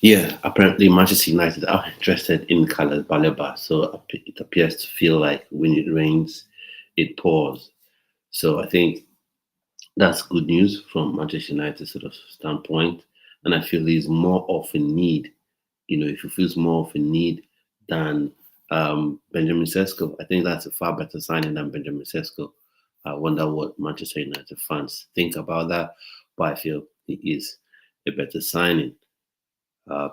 Yeah, apparently Manchester United are interested in Khaled Baleba, so it appears to feel like when it rains, it pours. So I think that's good news from Manchester United sort of standpoint, and I feel he's more of a need. If he feels more of a need than Benjamin Sesko, I think that's a far better signing than Benjamin Sesko. I wonder what Manchester United fans think about that, but I feel he is a better signing. Uh,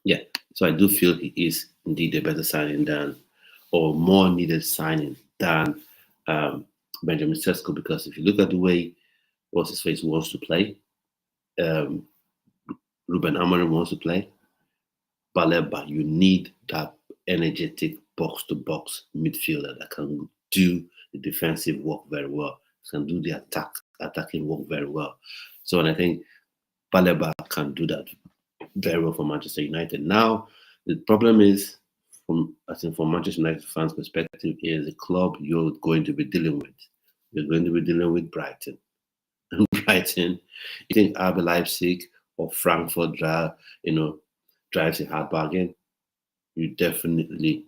Yeah, so I do feel he is indeed a better signing than, or more needed signing than um, Benjamin Sesko. Because if you look at the way what's his face wants to play, um, Ruben Amorim wants to play, Baleba, you need that energetic box to box midfielder that can do the defensive work very well, can do the attacking work very well. So, and I think Baleba can do that very well for Manchester United. Now, the problem is, I think from Manchester United fans' perspective, is the club you're going to be dealing with. You're going to be dealing with Brighton. And Brighton, you think RB Leipzig or Frankfurt drives a hard bargain, you definitely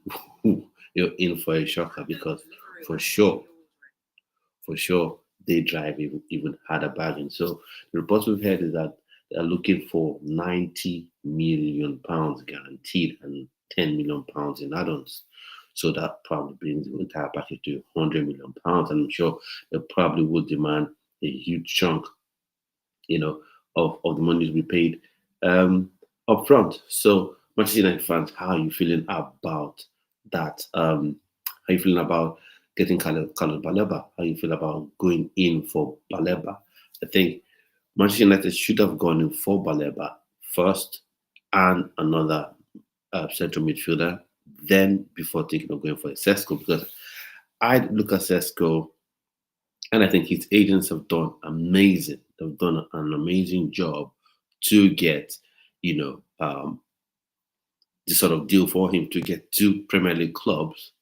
you're in for a shocker because for sure, for sure, they drive even harder bargain. So the reports we've heard is that they're looking for £90 million guaranteed and £10 million in add-ons. So that probably brings the entire package to £100 million. And I'm sure they probably would demand a huge chunk, you know, of the money to be paid up front. So Manchester United fans, how are you feeling about that? How you feeling about getting Khaled Baleba? How you feel about going in for Baleba? I think Manchester United should have gone in for Baleba first and another central midfielder, then before thinking of going for a Sesko, because I look at Sesko and I think his agents have done amazing. They've done an amazing job to get, you know, the sort of deal for him to get two Premier League clubs,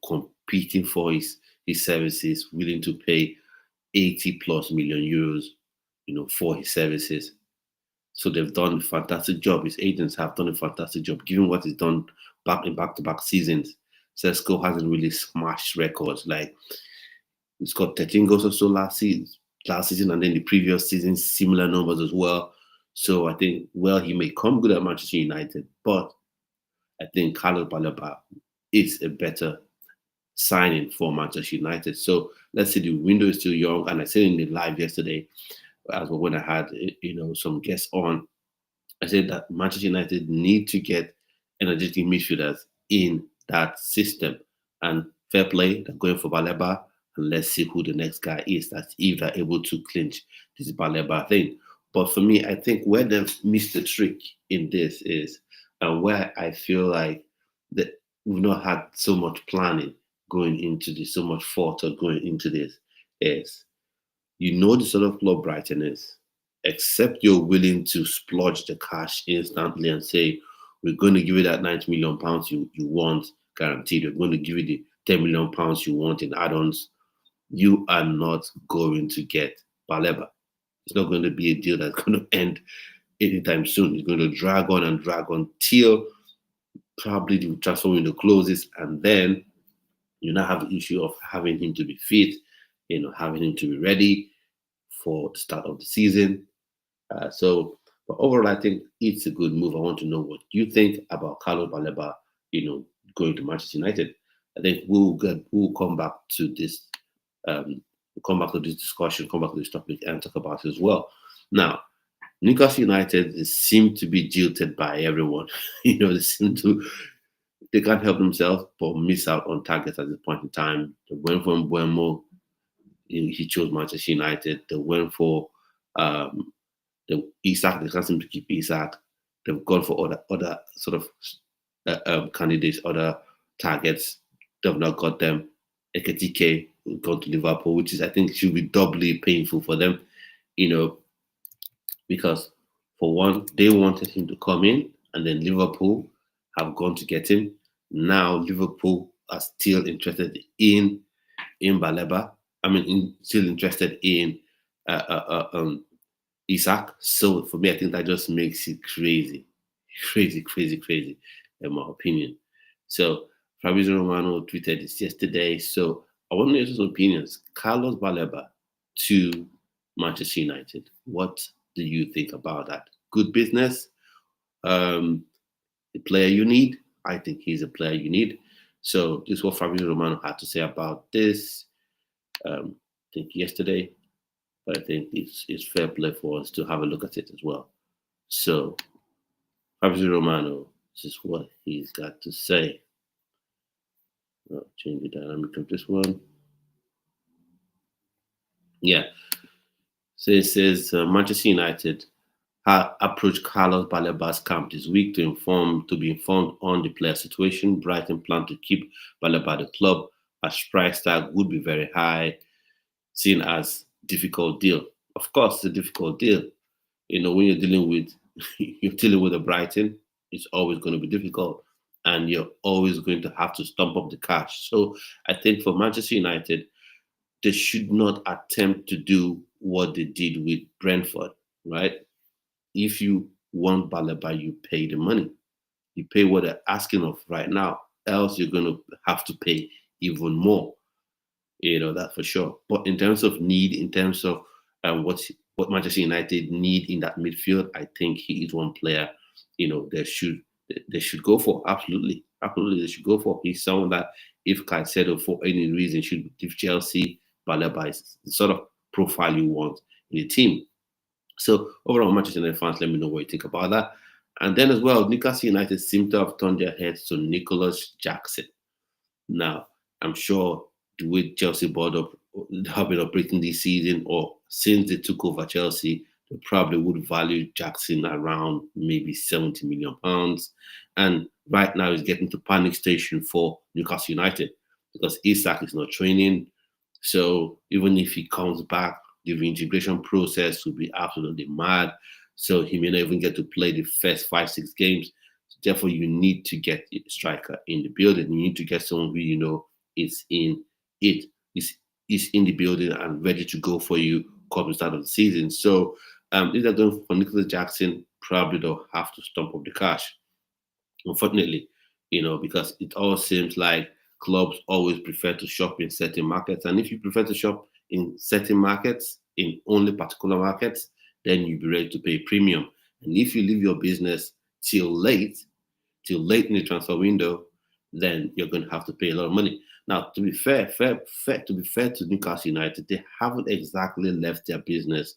competing for his services, willing to pay 80 plus million euros, for his services. So they've done a fantastic job. His agents have done a fantastic job, given what he's done back-to-back seasons. Sesko hasn't really smashed records. Like he scored 13 goals or so last season, and then the previous season, similar numbers as well. So I think, well, he may come good at Manchester United, but I think Carlos Baleba is a better signing for Manchester United. So let's say the window is still young, and I said in the live yesterday, as well when I had some guests on, I said that Manchester United need to get energetic midfielders in that system. And fair play, they're going for Baleba, and let's see who the next guy is. That's if they're able to clinch this Baleba thing. But for me, I think where they've missed the trick in this is, and where I feel like that we've not had so much planning going into this, so much thought going into this, is the sort of club Brighton is, except you're willing to splurge the cash instantly and say, we're going to give you that £90 million you want guaranteed, we're going to give you the £10 million you want in add-ons, you are not going to get Baleba. It's not going to be a deal that's going to end anytime soon. It's going to drag on and drag on till probably the transfer window closes, and then you now have the issue of having him to be fit, having him to be ready for the start of the season. But overall, I think it's a good move. I want to know what you think about Carlos Baleba, going to Manchester United. I think we'll come back to this, discussion, come back to this topic, and talk about it as well. Now, Newcastle United seem to be jilted by everyone. They can't help themselves but miss out on targets at this point in time. They went for Buemo, he chose Manchester United. They went for the Isak. They can't seem to keep Isak. They've gone for other sort of candidates, other targets. They've not got them. Eketike gone to Liverpool, which is, I think, should be doubly painful for them, because for one, they wanted him to come in, and then Liverpool have gone to get him. Now Liverpool are still interested in Baleba. Still interested in Isaac. So for me, I think that just makes it crazy, crazy, crazy, crazy, in my opinion. So Fabrizio Romano tweeted this yesterday. So I want to know his opinions. Carlos Baleba to Manchester United. What do you think about that? Good business? The player you need? I think he's a player you need. So this is what Fabrizio Romano had to say about this. I think yesterday, but I think it's fair play for us to have a look at it as well. So Fabrizio Romano, this is what he's got to say. I'll change the dynamic of this one. Yeah. So it says Manchester United approached Carlos Baleba's camp this week to be informed on the player situation. Brighton plan to keep Baleba at the club as price tag would be very high, seen as difficult deal. Of course, it's a difficult deal. You know, when you're dealing with a Brighton, it's always going to be difficult, and you're always going to have to stump up the cash. So I think for Manchester United, they should not attempt to do what they did with Brentford, right? If you want Baleba, you pay the money. You pay what they're asking of right now. Else you're going to have to pay even more. You know that for sure. But in terms of need, in terms of what Manchester United need in that midfield, I think he is one player. You know they should go for absolutely, absolutely they should go for. He's someone that if Caicedo for any reason should give Chelsea, Baleba is the sort of profile you want in the team. So overall, Manchester United fans, let me know what you think about that. And then as well, Newcastle United seem to have turned their heads to Nicholas Jackson. Now, I'm sure the way Chelsea board up have been operating this season, or since they took over Chelsea, they probably would value Jackson around maybe £70 million. And right now, he's getting to panic station for Newcastle United because Isak is not training. So even if he comes back, the reintegration process will be absolutely mad. So he may not even get to play the first 5, 6 games. Therefore, you need to get a striker in the building. You need to get someone who you know is in it, is in the building and ready to go for you come the start of the season. So if they're going for Nicholas Jackson, probably they'll have to stump up the cash. Unfortunately, because it all seems like clubs always prefer to shop in certain markets. And if you prefer to shop in certain markets, in only particular markets, then you'll be ready to pay a premium. And if you leave your business till late, till late in the transfer window, then you're going to have to pay a lot of money. Now, to be fair to Newcastle United, they haven't exactly left their business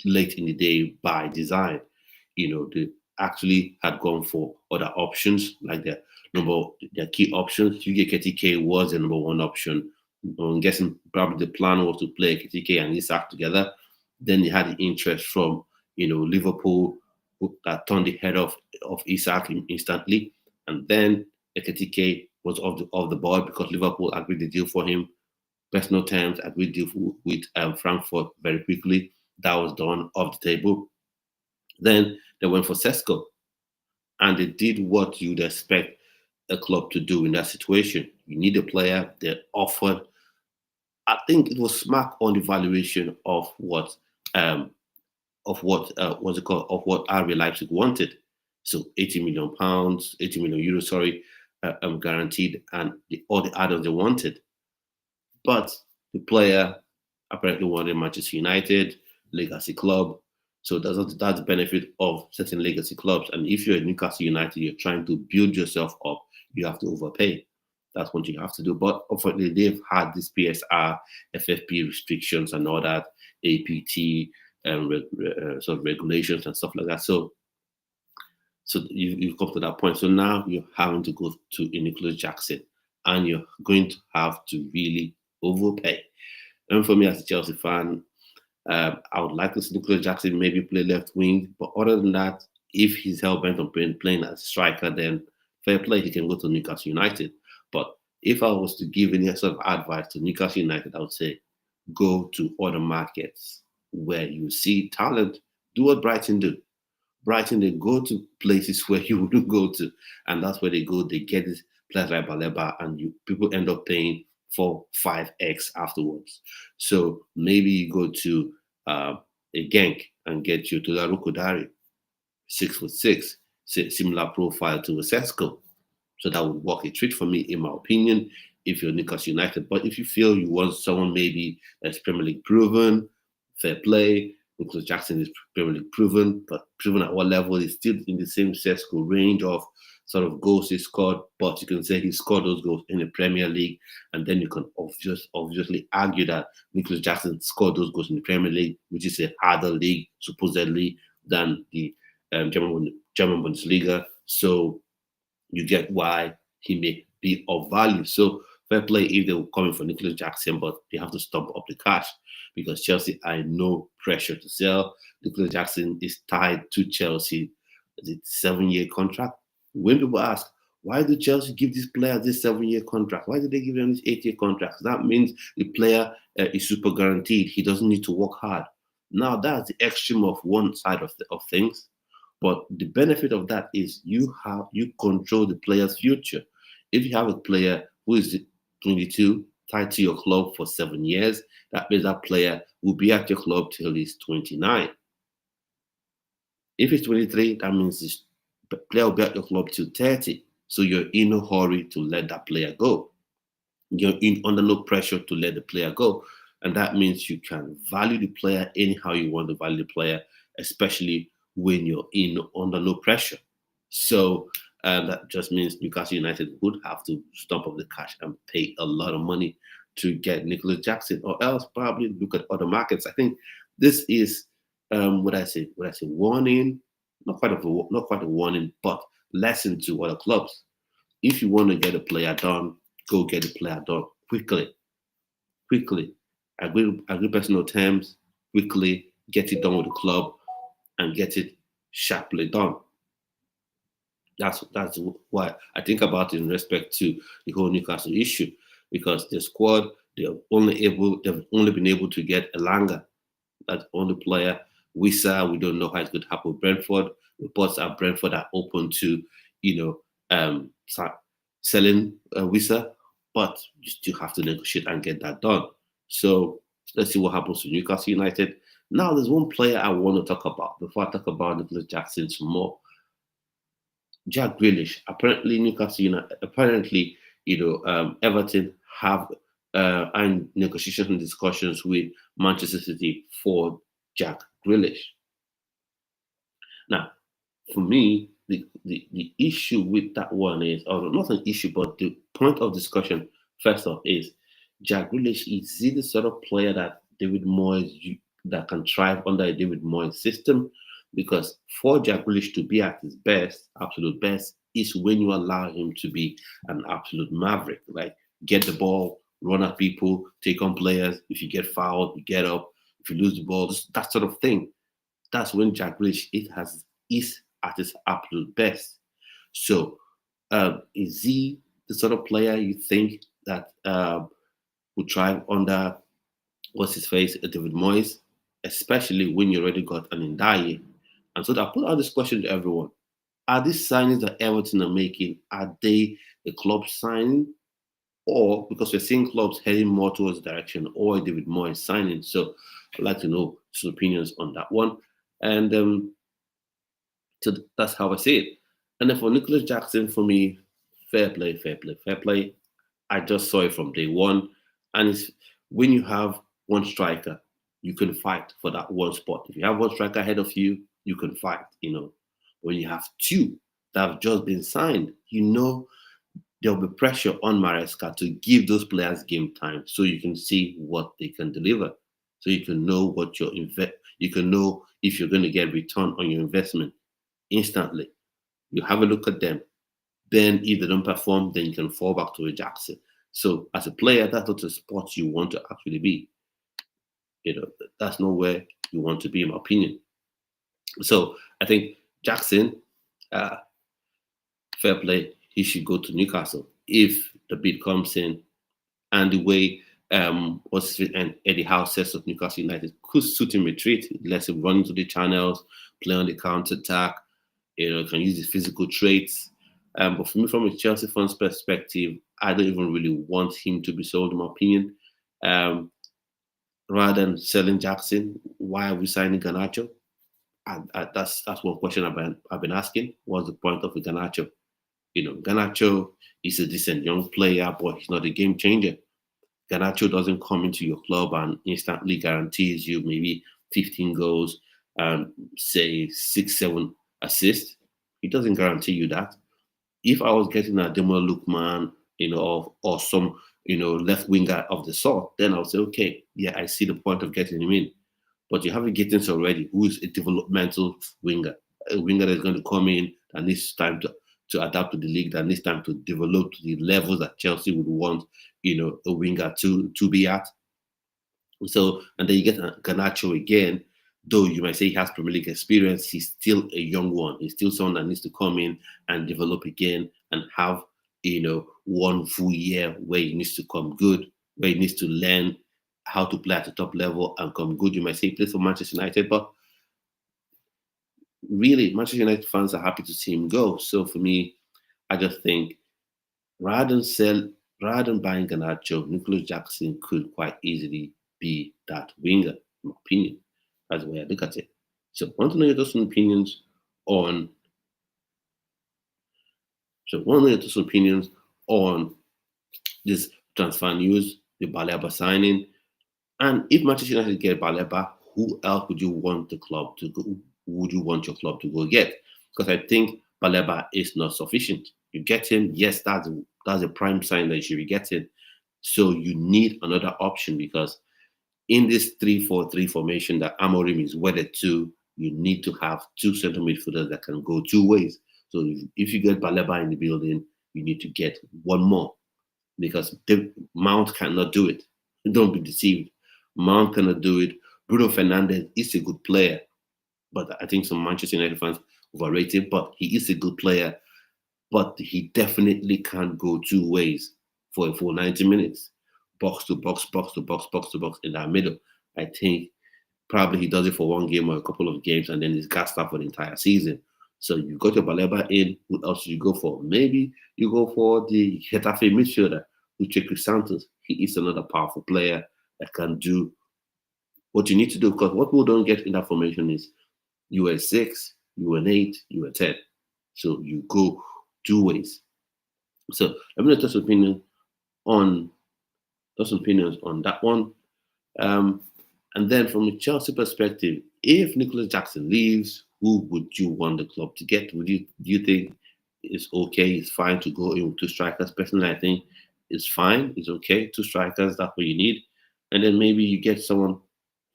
late in the day by design. They actually had gone for other options, like their key options. UG KTK was the number one option. I'm guessing probably the plan was to play KTK and Isak together. Then they had the interest from Liverpool, that turned the head of Isak instantly, and then KTK was off the board because Liverpool agreed the deal for him. Personal terms, agreed deal with Frankfurt very quickly. That was done off the table. Then they went for Sesko, and they did what you'd expect a club to do in that situation. You need a player. They offered, I think it was smack on the valuation of what what's it called, of what RB Leipzig wanted. So £80 million, 80 million euros, sorry, guaranteed, and all the add-ons they wanted. But the player apparently wanted Manchester United, legacy club. So that's the benefit of certain legacy clubs. And if you're at Newcastle United, you're trying to build yourself up, you have to overpay. That's what you have to do. But unfortunately, they've had this PSR, FFP restrictions and all that, APT, sort of regulations and stuff like that. So you've come to that point. So now you're having to go to Nicholas Jackson, and you're going to have to really overpay. And for me as a Chelsea fan, I would like to see Nicholas Jackson maybe play left wing. But other than that, if he's hell bent on playing as a striker, then fair play, he can go to Newcastle United. But if I was to give any sort of advice to Newcastle United, I would say go to other markets where you see talent. Do what Brighton do. Brighton, they go to places where you wouldn't go to, and that's where they go. They get this players like Baleba, and people end up paying 4, 5x afterwards. So maybe you go to a Genk and get you to the Rukudari, 6'6", similar profile to a Sesko. So that would work a treat for me, in my opinion, if you're Newcastle United. But if you feel you want someone maybe that's Premier League proven, fair play, Nicholas Jackson is Premier League proven, but proven at what level is still in the same Sesko range of sort of goals he scored, but you can say he scored those goals in the Premier League, and then you can obviously argue that Nicholas Jackson scored those goals in the Premier League, which is a harder league supposedly than the German Bundesliga. So you get why he may be of value. So fair play if they were coming for Nicholas Jackson, but they have to stump up the cash because Chelsea are in no pressure to sell. Nicholas Jackson is tied to Chelsea. Is it 7-year contract? When people ask, why do Chelsea give this player this 7-year contract? Why did they give him this 8-year contract? That means the player is super guaranteed. He doesn't need to work hard. Now that's the extreme of one side of things. But the benefit of that is you control the player's future. If you have a player who is 22 tied to your club for 7 years, that means that player will be at your club till he's 29. If he's 23, that means this player will be at your club till 30. So you're in no hurry to let that player go. You're under no pressure to let the player go. And that means you can value the player anyhow you want to value the player, especially when you're under no pressure. So that just means Newcastle United would have to stump up the cash and pay a lot of money to get Nicholas Jackson, or else probably look at other markets. I think this is what I say warning, not quite a warning, but lesson to other clubs. If you want to get a player done, go get a player done quickly. Agree personal terms, quickly get it done with the club and get it sharply done. That's why I think about it in respect to the whole Newcastle issue, because the squad they've only been able to get Elanga. That's the only player. Wissa, we don't know how it's going to happen with Brentford. Reports are Brentford are open to, selling Wissa, but you still have to negotiate and get that done. So let's see what happens to Newcastle United. Now, there's one player I want to talk about before I talk about Nicholas Jackson some more. Jack Grealish. Apparently, Everton have negotiations and discussions with Manchester City for Jack Grealish. Now, for me, the issue with that one is, or not an issue, but the point of discussion first off is Jack Grealish. Is he the sort of player that David Moyes that can thrive under a David Moyes system? Because for Jack Grealish to be at his best, absolute best, is when you allow him to be an absolute maverick. Like get the ball, run at people, take on players. If you get fouled, you get up. If you lose the ball, that sort of thing. That's when Jack Grealish is at his absolute best. So, is he the sort of player you think that would thrive under David Moyes, especially when you already got an Ndiaye? And so I put out this question to everyone: are these signings that Everton are making, are they the club signing, or because we're seeing clubs heading more towards the direction, or David Moyes signing? So I'd like to know some opinions on that one. And so that's how I see it. And then for Nicholas Jackson, for me, fair play. I just saw it from day one. And it's when you have one striker, you can fight for that one spot. If you have one striker ahead of you, you can fight. When you have two that have just been signed, there'll be pressure on Maresca to give those players game time so you can see what they can deliver. So you can know what you can know if you're going to get return on your investment instantly. You have a look at them. Then if they don't perform, then you can fall back to a Jackson. So as a player, that's not a spot you want to actually be. That's not where you want to be, in my opinion. So I think Jackson, fair play, he should go to Newcastle if the bid comes in. And the way and Eddie Howe says of Newcastle United could suit him retreat. It lets him run into the channels, play on the counter attack. Can use his physical traits. But for me, from a Chelsea fan's perspective, I don't even really want him to be sold, in my opinion. rather than selling Jackson. Why are we signing Garnacho? That's one question I've been asking. What's the point of a Garnacho? Garnacho is a decent young player, but he's not a game changer. Garnacho doesn't come into your club and instantly guarantees you maybe 15 goals and say 6, 7 assists. He doesn't guarantee you that. If I was getting a Demo Lookman, or some, left winger of the sort, then I would say, okay, yeah, I see the point of getting him in. But you have a Gittins already, who is a developmental winger, a winger that's going to come in and needs time to adapt to the league, that needs time to develop to the levels that Chelsea would want, a winger to be at. So, and then you get Garnacho again, though you might say he has Premier League experience, he's still a young one. He's still someone that needs to come in and develop again and have, one full year where he needs to come good, where he needs to learn how to play at the top level and come good. You might say he plays for Manchester United, but really, Manchester United fans are happy to see him go. So for me, I just think rather than sell, rather than buying Garnacho, Nicholas Jackson could quite easily be that winger, in my opinion. That's the way I look at it. So I want to know your thoughts and opinions on this transfer news, the Baleba signing, and if Manchester United get Baleba, who else would you want the club to go? Would you want your club to go get? Because I think Baleba is not sufficient. You get him, yes, that's a prime sign that you should be getting. So you need another option because in this 3-4-3 formation that Amorim is wedded to, you need to have two central midfielders that can go two ways. So if you get Baleba in the building, you need to get one more because Mount cannot do it. Don't be deceived. Mount cannot do it. Bruno Fernandes is a good player, but I think some Manchester United fans overrate him. But he is a good player, but he definitely can't go two ways for a full 90 minutes. Box to box, box to box, box to box in that middle. I think probably he does it for one game or a couple of games and then he's gassed up for the entire season. So you got your Baleba in. Who else do you go for? Maybe you go for the Getafe midfielder, Uche Santos. He is another powerful player that can do what you need to do. Because what we don't get in that formation is you were 6, you were 8, you were 10. So you go two ways. So let me just on opinions on that one. And then from a Chelsea perspective, if Nicholas Jackson leaves, who would you want the club to get? Do you think it's okay, it's fine to go in with two strikers? Personally, I think it's fine, it's okay. Two strikers, that's what you need. And then maybe you get someone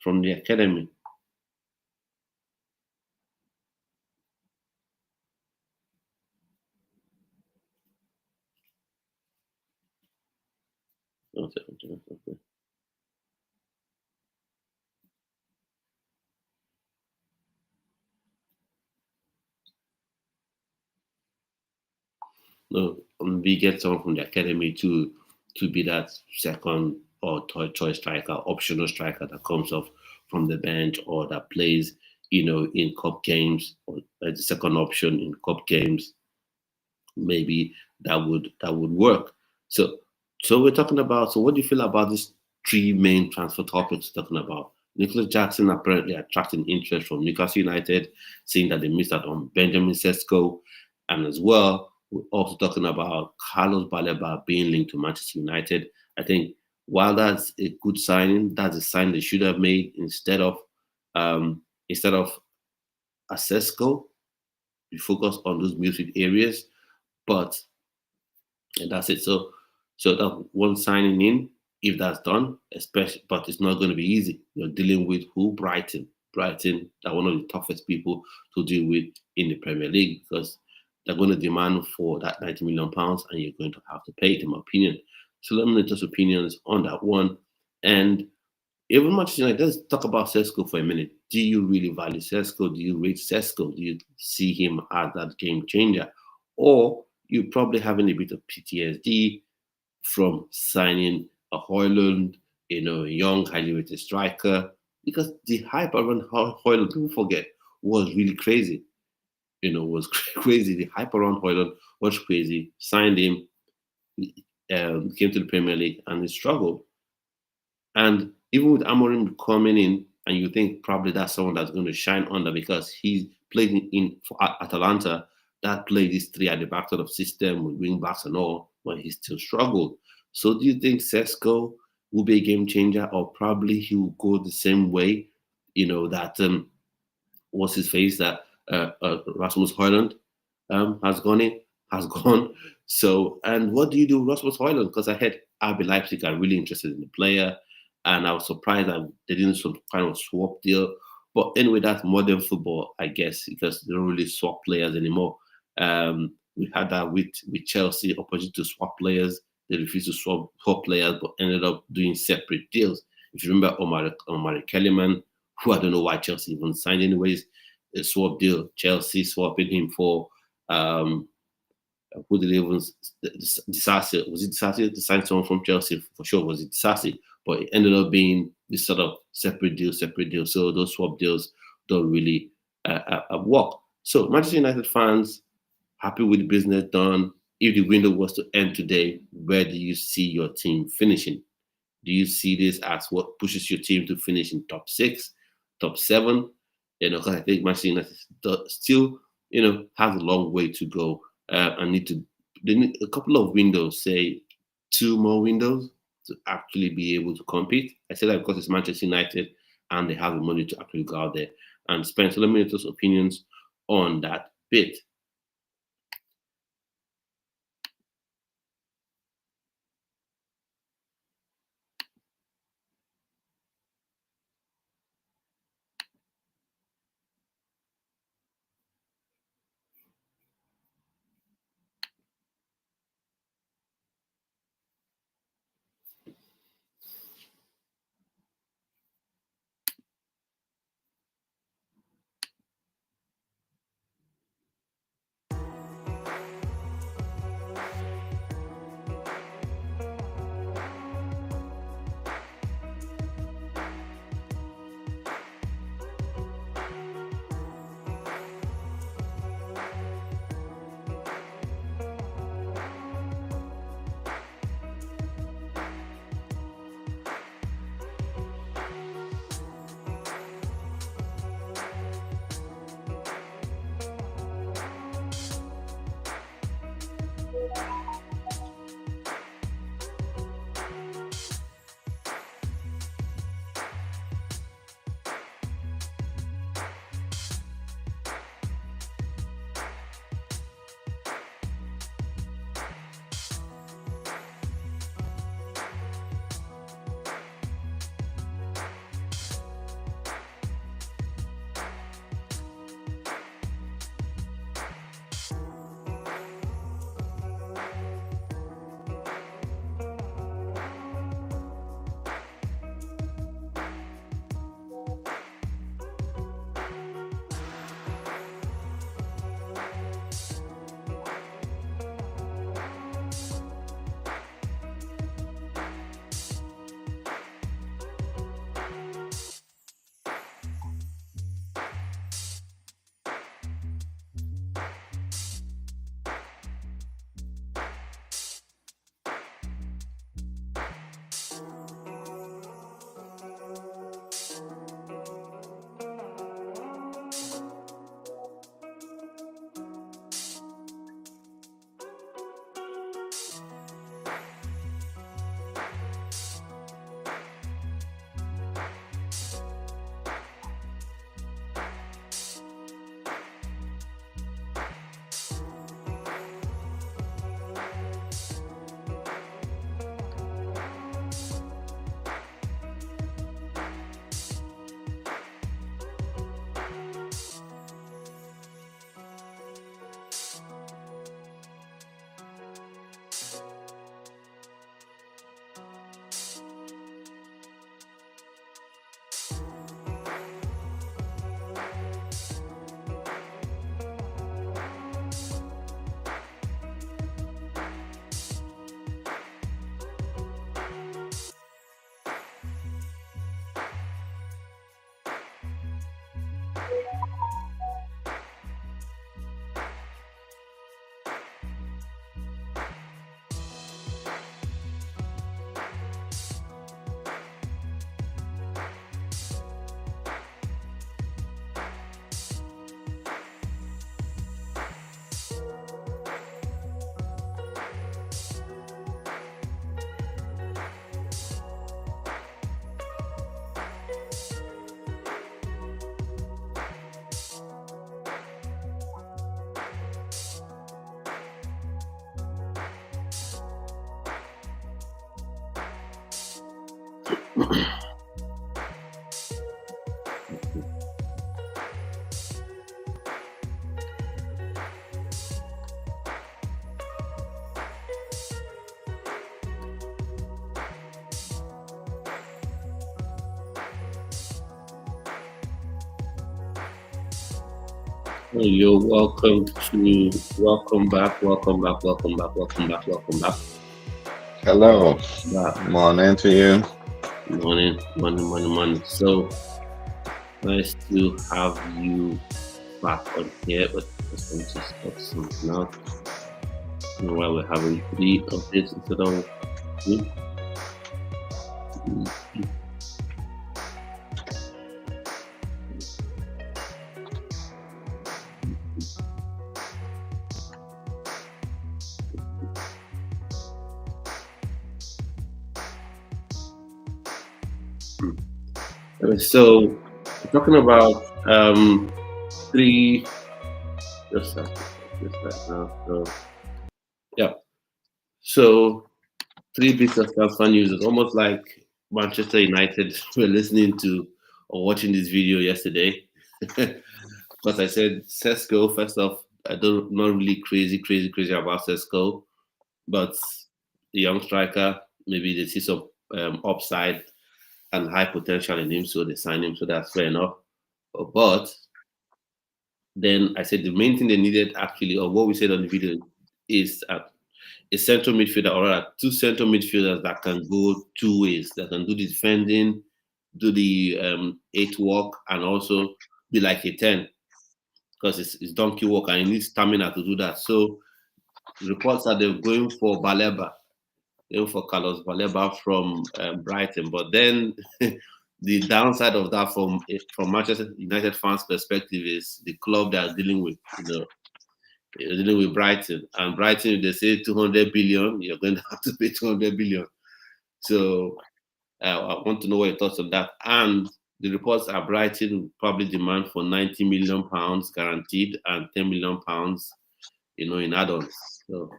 from the academy. No, we get someone from the academy to be that second or third choice striker, optional striker that comes off from the bench or that plays, in cup games or as the second option in cup games. Maybe that would work. So we're talking about. So what do you feel about these three main transfer topics we're talking about? Nicholas Jackson apparently attracting interest from Newcastle United, saying that they missed out on Benjamin Sesko, and as well we're also talking about Carlos Baleba being linked to Manchester United. I think while that's a good signing, that's a sign they should have made instead of a Sesko. We focus on those music areas, but and that's it. So that one signing in, if that's done, especially, but it's not going to be easy. You're dealing with who Brighton are one of the toughest people to deal with in the Premier League because they're going to demand for that 90 million pounds, and you're going to have to pay it, in my opinion. So let me know just opinions on that one. And even Manchester United, let's talk about Sesko for a minute. Do you really value Sesko? Do you rate Sesko? Do you see him as that game changer? Or you're probably having a bit of PTSD from signing a Hoyland, a young, highly rated striker, because the hype around Hoyland, people forget, was really crazy. Was crazy. The hype around Hoyland was crazy. Signed him, came to the Premier League, and he struggled. And even with Amorim coming in, and you think probably that's someone that's going to shine under because he played in for Atalanta. That played this three at the back sort of system with wing backs and all, but he still struggled. So do you think Sesko will be a game changer, or probably he will go the same way? That what's his face that Rasmus Højlund has gone in, has gone. So, and what do you do, with Rasmus Højlund? Because I heard RB Leipzig are really interested in the player, and I was surprised that they didn't some kind of swap deal. But anyway, that's modern football, I guess, because they don't really swap players anymore. We had that with Chelsea, opposite to swap players. They refused to swap players, but ended up doing separate deals. If you remember Omar Kellyman, who I don't know why Chelsea even signed anyways, a swap deal. Chelsea swapping him for who did they even Disasi? Was it Disasi? They signed someone from Chelsea for sure. Was it Disasi? But it ended up being this sort of separate deal, separate deal. So those swap deals don't really work. So Manchester United fans happy with the business done. If the window was to end today, where do you see your team finishing? Do you see this as what pushes your team to finish in top six, top seven? Because I think Manchester United still, has a long way to go. And they need a couple of windows, say 2 more windows, to actually be able to compete. I say that because it's Manchester United and they have the money to actually go out there and spend. So let me know those opinions on that bit. You're welcome to welcome back, welcome back, welcome back, welcome back, welcome back. Hello, Back. morning to you. Morning, morning, morning, morning. So nice to have you back on here, but just want to sort something out. While we're having three updates instead of two. So talking about three just have to check this right now. So yeah. So three bits of transfer news. It's almost like Manchester United were listening to or watching this video yesterday. Because I said Sesko, first off, I don't not really crazy about Sesko, but the young striker, maybe they see some upside and high potential in him, so they sign him, so that's fair enough. But then I said the main thing they needed actually, or what we said on the video, is a central midfielder, or rather two central midfielders that can go two ways, that can do the defending, do the eight work, and also be like a 10, because it's donkey work and you need stamina to do that. So reports are they're going for Baleba, going for Carlos Baleba from Brighton. But then the downside of that from Manchester United fans' perspective is the club they are dealing with, you're dealing with Brighton. And Brighton, if they say 200 billion, you're going to have to pay 200 billion. So I want to know what your thoughts on that. And the reports are Brighton will probably demand for 90 million pounds guaranteed and 10 million pounds, in add-ons. So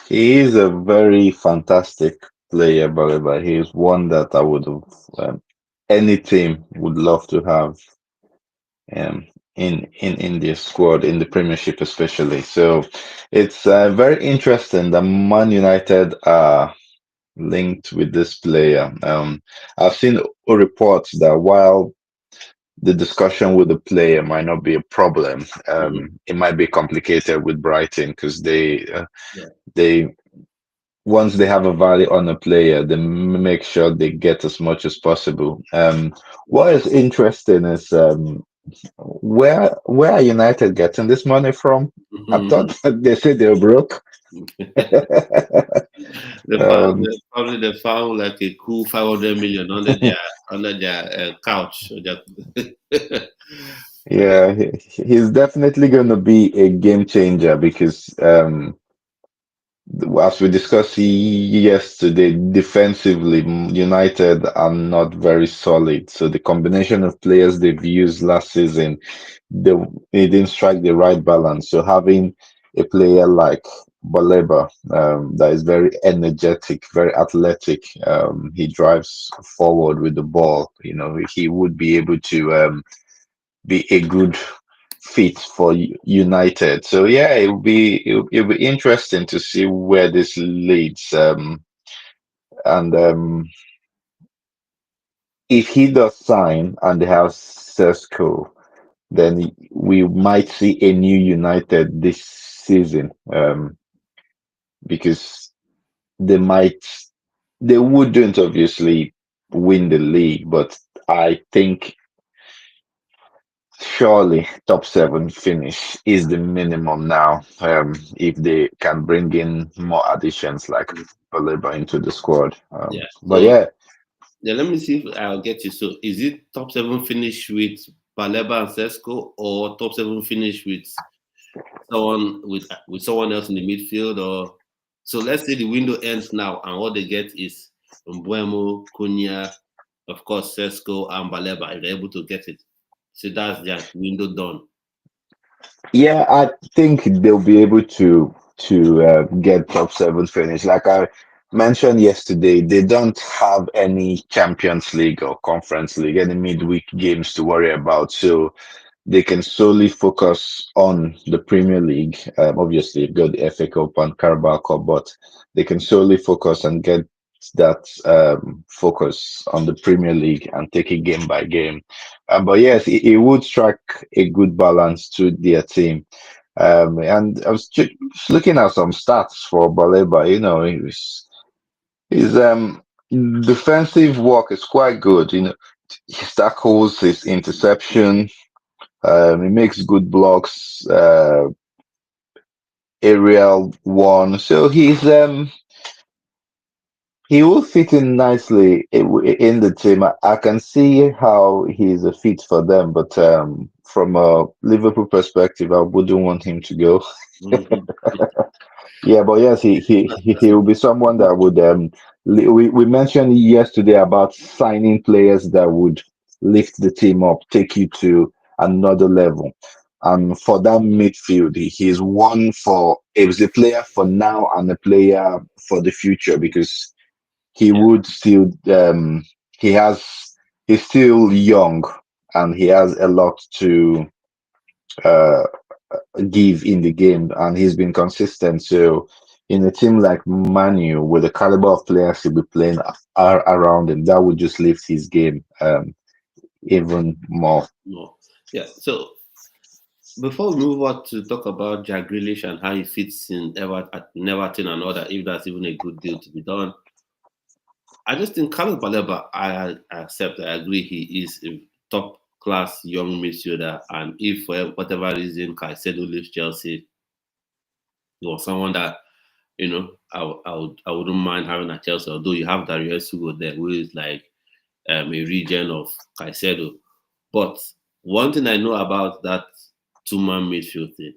He is a very fantastic player, Baleba. He is one that I would have, any team would love to have um, in their squad, in the Premiership especially. So it's very interesting that Man United are linked with this player. I've seen reports that while the discussion with the player might not be a problem. mhm, It might be complicated with Brighton because yeah. they once they have a value on a player, they make sure they get as much as possible. What is interesting is where are United getting this money from? I thought that they said they were broke. Um, They found like a cool 500 million under their couch. yeah, he's definitely going to be a game changer because as we discussed yesterday, defensively, United are not very solid. So the combination of players they've used last season, they, they didn't strike the right balance. So having a player like Baleba, that is very energetic, very athletic, he drives forward with the ball. He would be able to be a good fit for United. So yeah, it'll be interesting to see where this leads. And if he does sign and they have Sesko, then we might see a new United this season. Because they might, they wouldn't obviously win the league, but I think surely top seven finish is the minimum now. If they can bring in more additions like Baleba into the squad. Yeah. But So yeah, yeah, let me see if I'll get you. So is it top seven finish with Baleba and Sesko, or top seven finish with someone else in the midfield? Or so let's say the window ends now and all they get is Mbuemo, Cunha, of course Sesko and Baleba if they're able to get it. So that's their window done. yeah, I think they'll be able to get top seven finish. Like mentioned yesterday, they don't have any Champions League or Conference League, any midweek games to worry about. So they can solely focus on the Premier League. Obviously, you've got the FA Cup and Carabao Cup, but they can solely focus and get that focus on the Premier League and take it game by game. But yes, it would strike a good balance to their team. And I was just looking at some stats for Baleba. His defensive work is quite good. His tackles, his interception. He makes good blocks, aerial one. So he will fit in nicely in the team. I can see how he's a fit for them, but from a Liverpool perspective, I wouldn't want him to go. Mhm. Yeah, but yes, he will be someone that would we mentioned yesterday about signing players that would lift the team up, take you to another level. And for that midfield, he's one for he's a player for now and a player for the future because he Yeah, would still he has he's still young and he has a lot to uh give in the game, and he's been consistent. So, in a team like Manu, with the caliber of players he'll be playing around him, that would just lift his game even more. no. Yeah. So before we move on to talk about Jack Grealish and how he fits in Everton and all that, if that's even a good deal to be done, I just think Carlos Baleba, I accept, I agree, he is a top class young midfielder. And if for whatever reason Caicedo leaves Chelsea, he was someone that, I wouldn't mind having at Chelsea, although you have Darius Hugo there, who is like a region of Caicedo. But one thing I know about that two-man midfield thing,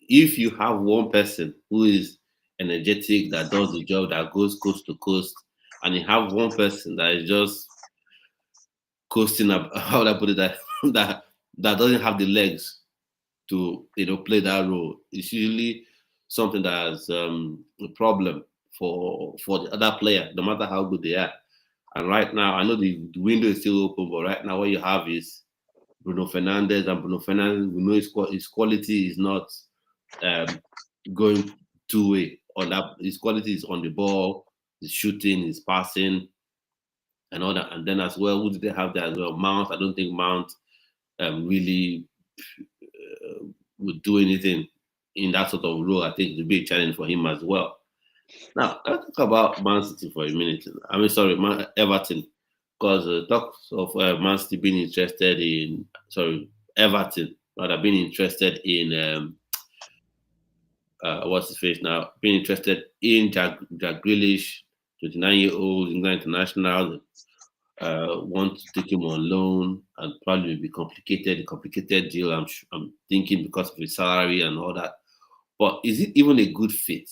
if you have one person who is energetic, that does the job, that goes coast to coast, and you have one person that is just coasting up, how would I put it, that doesn't have the legs to play that role, it's usually something that's a problem for the other player, no matter how good they are. And right now, I know the window is still open, but right now what you have is Bruno Fernandez, and Bruno Fernandez, we know his quality is not um, going two way on that. His quality is on the ball, his shooting, his passing, and all that. And then as well, who did they have there as well? Mount. I don't think Mount really would do anything in that sort of role. I think it would be a challenge for him as well. Now, let's talk about Man City for a minute. I mean, sorry, Everton, because talks of Man City being interested in, sorry, Everton, rather being interested in, what's his face now, being interested in Jack Grealish, 29-year-old England international, want to take him on loan and probably will be complicated, a complicated deal. I'm thinking because of his salary and all that. But is it even a good fit?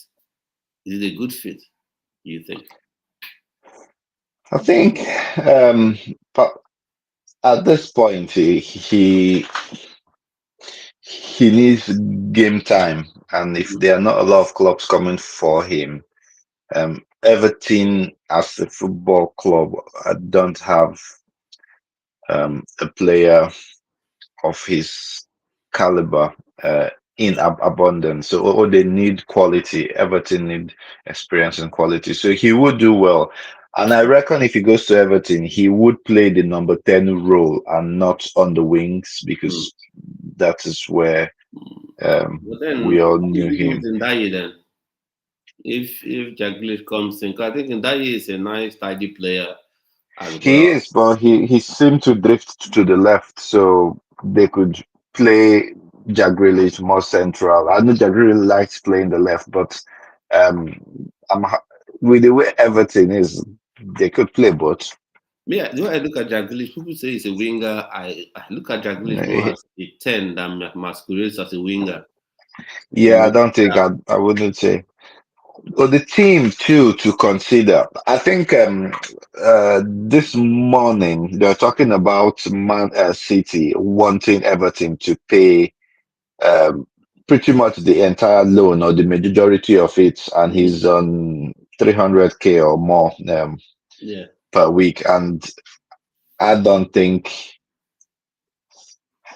Is it a good fit? Do you think? I think but at this point he needs game time, and if there are not a lot of clubs coming for him, Everton as a football club don't have a player of his caliber in abundance. So all they need quality. Everton need experience and quality. So he would do well. And I reckon if he goes to Everton, he would play the number 10 role and not on the wings Hmm. because that is where But we then, all what is knew he doing him. with Ndaye then? If Jack Grealish comes in, 'cause I think Ndaye is a nice, tidy player as He well. is, but he seemed to drift to the left, so they could play Jack Grealish more central. I know Jack Grealish likes playing the left, but um, with the way everything is, they could play both. Me, the way I look at Jack Grealish, people say he's a winger. I look at Jack Grealish more as a 10 than masquerades as a winger. For Yeah, I me, don't think I wouldn't say. But the team too to consider. I think this morning they're talking about Man City wanting Everton to pay um, pretty much the entire loan or the majority of it, and he's mm, on. 300K or more Yeah, per week, and I don't think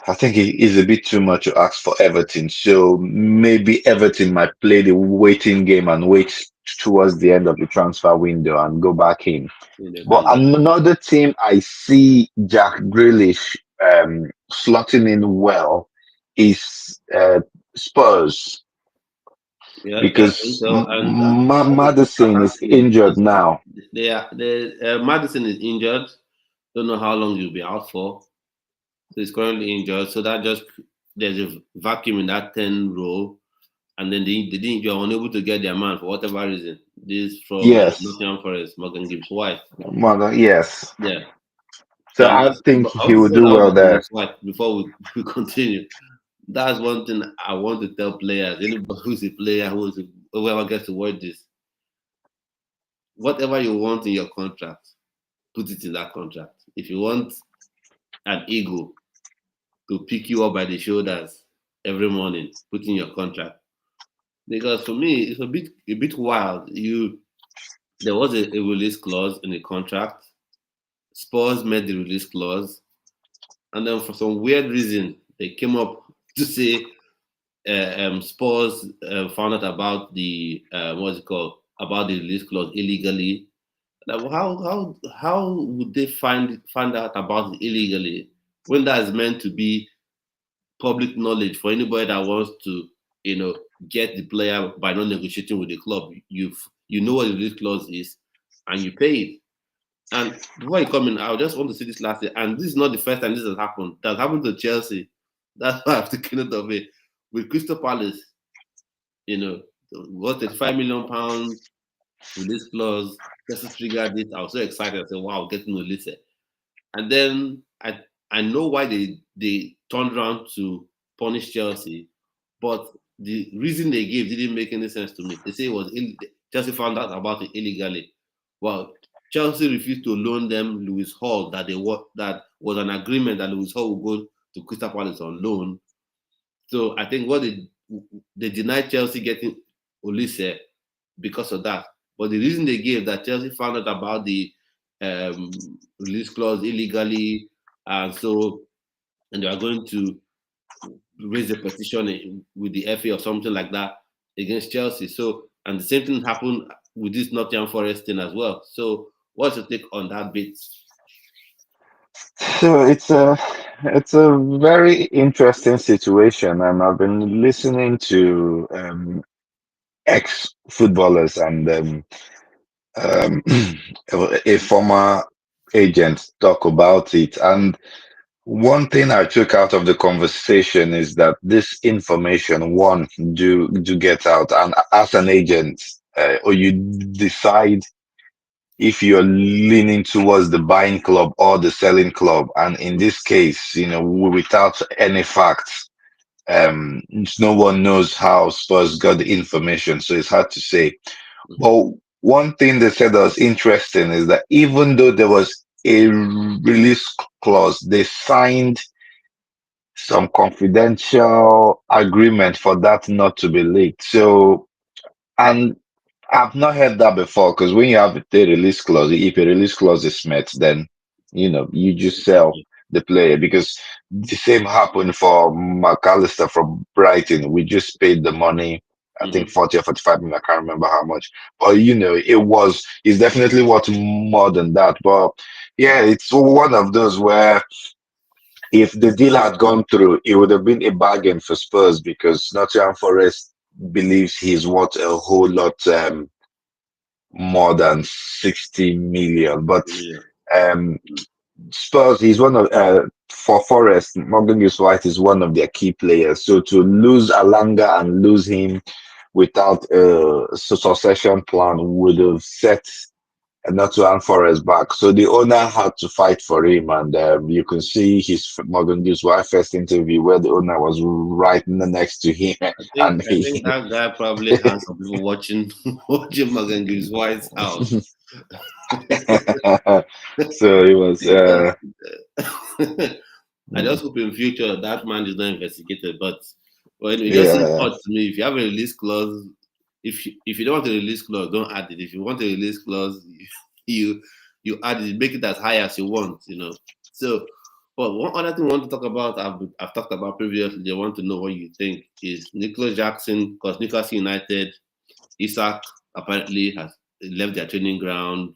I think it is a bit too much to ask for Everton. So maybe Everton might play the waiting game and wait towards the end of the transfer window and go back in. they But can do. another team I see Jack Grealish slotting in well is Spurs, Yeah, yeah, I think because so. And Madison is injured now. Madison is injured. Don't know how long he'll be out for. So he's currently injured. So that just there's a vacuum in that 10 role. And then they didn't you're unable to get their man for whatever reason. This from Yes, Nottingham Forest, Morgan Gibbs White. yes. Yeah. So And I that's think but I he want to will say do about well Morgan there. Gibbs White before we continue. That's one thing I want to tell players. Anybody who's a player, whoever gets to watch this, whatever you want in your contract, put it in that contract. If you want an ego to pick you up by the shoulders every morning, put in your contract. Because for me, it's a bit wild. There was a release clause in the contract. Spurs made the release clause, and then for some weird reason, they came up to say Spurs found out about the what's it called about the release clause illegally. Like, well, how would they find out about it illegally when that is meant to be public knowledge for anybody that wants to, you know, get the player by not negotiating with the club. You know what the release clause is, and you pay it. And before you come in, I just want to say this last year, and this is not the first time this has happened. That happened to Chelsea. That's why I've taken it of it. With Crystal Palace, you know, what £35 million release clause. Just triggered it. I was so excited. I said, "Wow, getting released." And then I know why they turned around to punish Chelsea, but the reason they gave didn't make any sense to me. They say it was Chelsea found out about it illegally. Well, Chelsea refused to loan them Lewis Hall that was an agreement that Lewis Hall would go to Crystal Palace on loan. So I think what they denied Chelsea getting Olise because of that. But the reason they gave that Chelsea found out about the release clause illegally, and so and they are going to raise a petition with the FA or something like that against Chelsea. So and the same thing happened with this Nottingham Forest thing as well. So what's your take on that bit? So it's a very interesting situation, and I've been listening to ex footballers and um, a former agent talk about it. And one thing I took out of the conversation is that this information, one, do get out, and as an agent, or you decide if you're leaning towards the buying club or the selling club, and in this case, without any facts, no one knows how Spurs got the information, so it's hard to say. Mhm, But one thing they said that was interesting is that even though there was a release clause, they signed some confidential agreement for that not to be leaked. So, and I've not heard that before, because when you have a release clause, if a release clause is met, then you just sell exactly. the player, because the same happened for McAllister from Brighton. We just paid the money, I think Mhm. 40 or 45 million, I can't remember how much. But it's definitely worth more than that. But yeah, it's one of those where if the deal had gone through, it would have been a bargain for Spurs, because Nottingham Forest believes he's worth a whole lot more than 60 million. But Yeah. um, Spurs, he's one of for Forest, Morgan Gibbs White is one of their key players. So to lose Alanga and lose him without a succession plan would have set not to hand Forest back. So the owner had to fight for him, and you can see his Morgan Gibbs White first interview where the owner was right next to him, I think and I think that guy probably has some people watching watching Morgan Gibbs White's house. so it was Because I just hope in future that man is not investigated. But well, anyway, it just seems yeah. odd to me. If you have a release clause, if you don't want to release clause, don't add it. If you want to release clause, you you add it, make it as high as you want. So, but one other thing I want to talk about, I've talked about previously. I want to know what you think is Nicholas Jackson, because Newcastle United, Isaac apparently has left their training ground.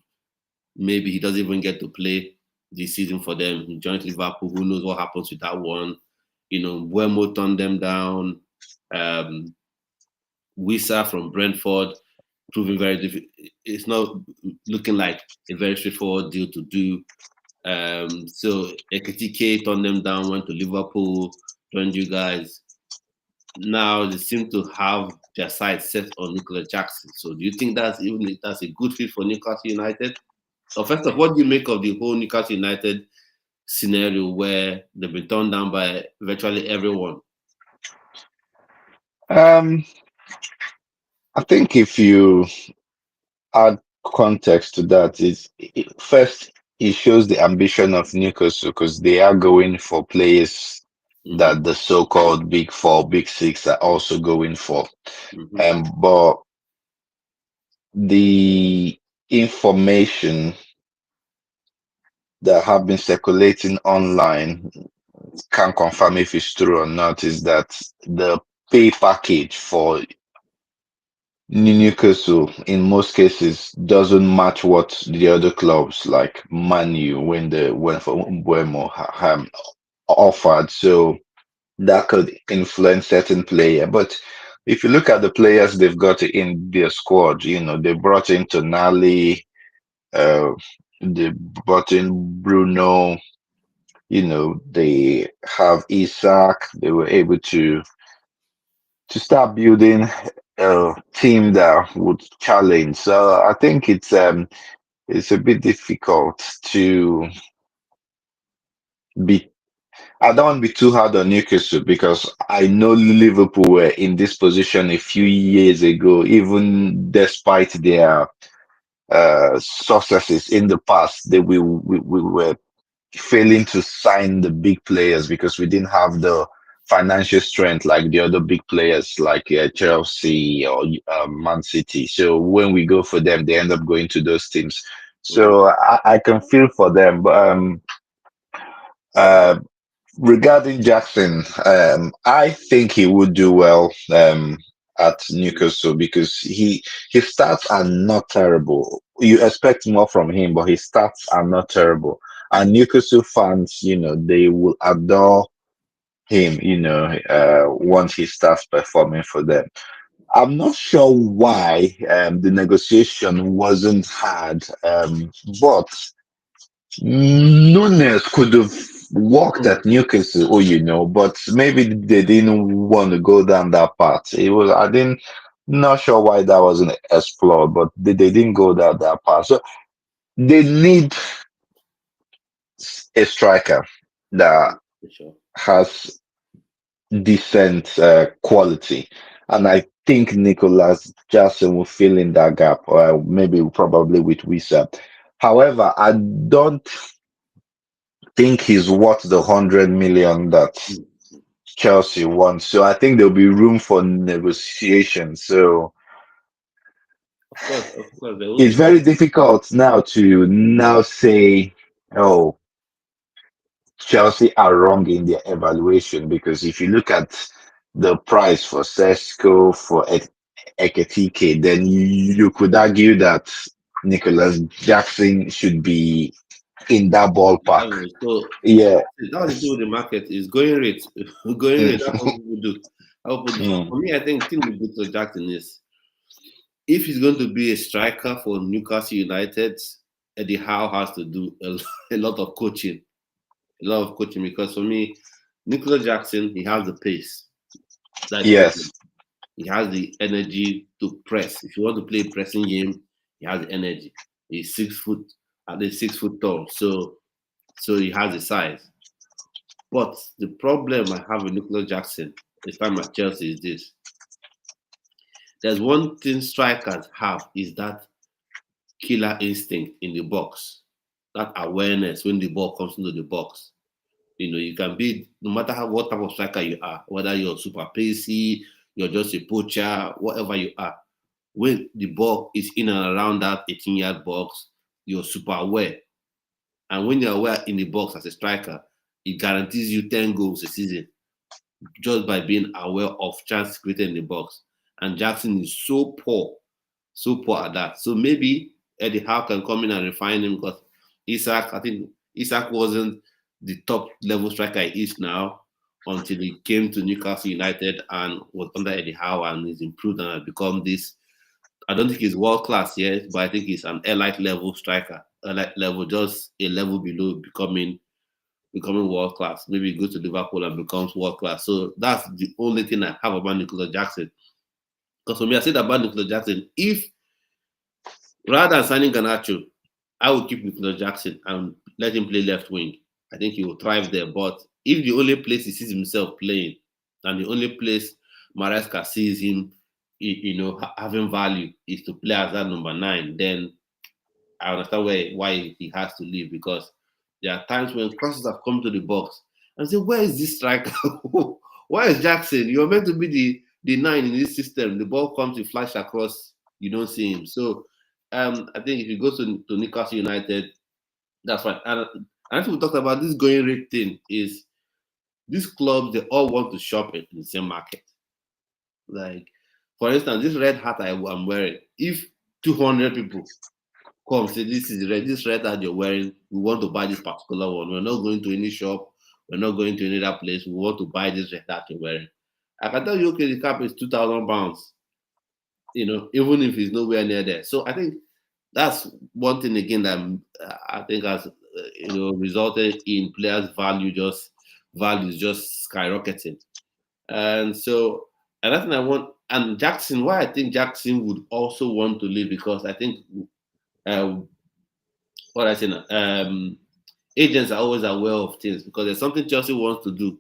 Maybe he doesn't even get to play this season for them. He joins Liverpool. Who knows what happens with that one? Buemo turned them down. Um, Wissa from Brentford proving very difficult. It's not looking like a very straightforward deal to do. So Ekitike turned them down, went to Liverpool, joined you guys. Now they seem to have their sights set on Nicolas Jackson. So do you think that's a good fit for Newcastle United? So first of all, what do you make of the whole Newcastle United scenario where they've been turned down by virtually everyone? Um, I think if you add context to that, first it shows the ambition of Newcastle because they are going for players Mm-hmm, that the so-called big four, big six are also going for. mm-hmm, But the information that have been circulating online can't confirm if it's true or not is that the pay package for Newcastle in most cases doesn't match what the other clubs like Manu when they went for Buemo offered. So that could influence certain player. But if you look at the players they've got in their squad, they brought in Tonali, uh, they brought in Bruno, they have Isaac. They were able to start building a team that would challenge. So I think it's a bit difficult to be. I don't want to be too hard on Newcastle because I know Liverpool were in this position a few years ago, even despite their successes in the past. We were failing to sign the big players because we didn't have the financial strength like the other big players like Chelsea or Man City. So when we go for them, they end up going to those teams. mm-hmm. So I can feel for them. But uh, regarding Jackson, I think he would do well at Newcastle because his stats are not terrible. You expect more from him, but his stats are not terrible. And Newcastle fans, they will adore him, once he starts performing for them. I'm not sure why the negotiation wasn't had, but Nunes could have worked at Newcastle, but maybe they didn't want to go down that path. I didn't, not sure why that wasn't explored, but they didn't go down that path. So they need a striker that For sure. has decent quality. And I think Nicholas Jackson will fill in that gap, or maybe probably with Wisa. However, I don't think he's worth the 100 million that Mm. Chelsea wants. So I think there'll be room for negotiation. So Of course, there will it's be. very difficult now to now say, oh, Chelsea are wrong in their evaluation because if you look at the price for Sesko, for Eketike, then you could argue that Nicholas Jackson should be in that ballpark. So Yeah. that's the thing with the market is going rate. Going rate. That's what Mm, people do. mm, For me, I think the thing with Victor Jackson is if he's going to be a striker for Newcastle United, Eddie Howe has to do a lot of coaching. A lot of coaching because for me, Nicolas Jackson, he has the pace. That's the problem. yes. He has the energy to press. If you want to play a pressing game, he has the energy. He's 6 foot, at least 6 foot tall. So he has the size. But the problem I have with Nicolas Jackson, if I'm at Chelsea, is this. There's one thing strikers have is that killer instinct in the box, that awareness when the ball comes into the box. You can be no matter what type of striker you are, whether you're super pacey, you're just a poacher, whatever you are. when the ball is in and around that 18-yard box, you're super aware. And when you're aware in the box as a striker, it guarantees you 10 goals a season just by being aware of chance created in the box. And Jackson is so poor at that. So maybe Eddie Howe can come in and refine him because I think Isak wasn't the top level striker he is now until he came to Newcastle United and was under Eddie Howe and he's improved and has become this. I don't think he's world class yet, but I think he's an elite level striker, elite level, just a level below becoming world class. Maybe he goes to Liverpool and becomes world class. So that's the only thing I have about Nicolas Jackson. Because for me, I said about Nicolas Jackson, if rather than signing Garnacho, I would keep Nicolas Jackson and let him play left wing. I think he will thrive there. But if the only place he sees himself playing and the only place Maresca sees him, having value is to play as that number 9, then I understand why he has to leave because there are times when crosses have come to the box and say, where is this striker? Where is Jackson? You're meant to be the 9 in this system. The ball comes, you flash across, you don't see him. So I think if he goes to Newcastle United, that's fine. And I think we talked about this going rate thing is these clubs, they all want to shop in the same market. Like, for instance, this red hat I'm wearing, if 200 people come say this red hat you're wearing, we want to buy this particular one. We're not going to any shop, we're not going to any other place. We want to buy this red hat you're wearing. I can tell you, okay, the cap is £2,000, even if it's nowhere near there. So I think that's one thing again that I think has resulted in players' values just skyrocketing. And so another thing I want, and Jackson, why I think Jackson would also want to leave because I think uh, what I say now, agents are always aware of things because there's something Chelsea wants to do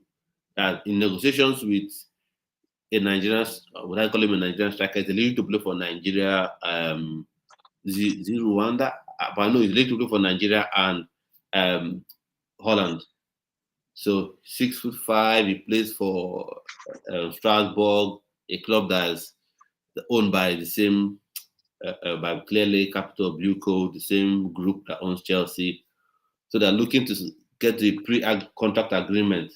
in negotiations with a Nigerian, what I call him a Nigerian striker, is leaving to play for Nigeria, Rwanda, but no, he's leaving to play for Nigeria and Holland. So 6'5", he plays for Strasbourg, a club that's owned by the same, by clearly Capital Blue Code, the same group that owns Chelsea. So they're looking to get the pre-contract agreement,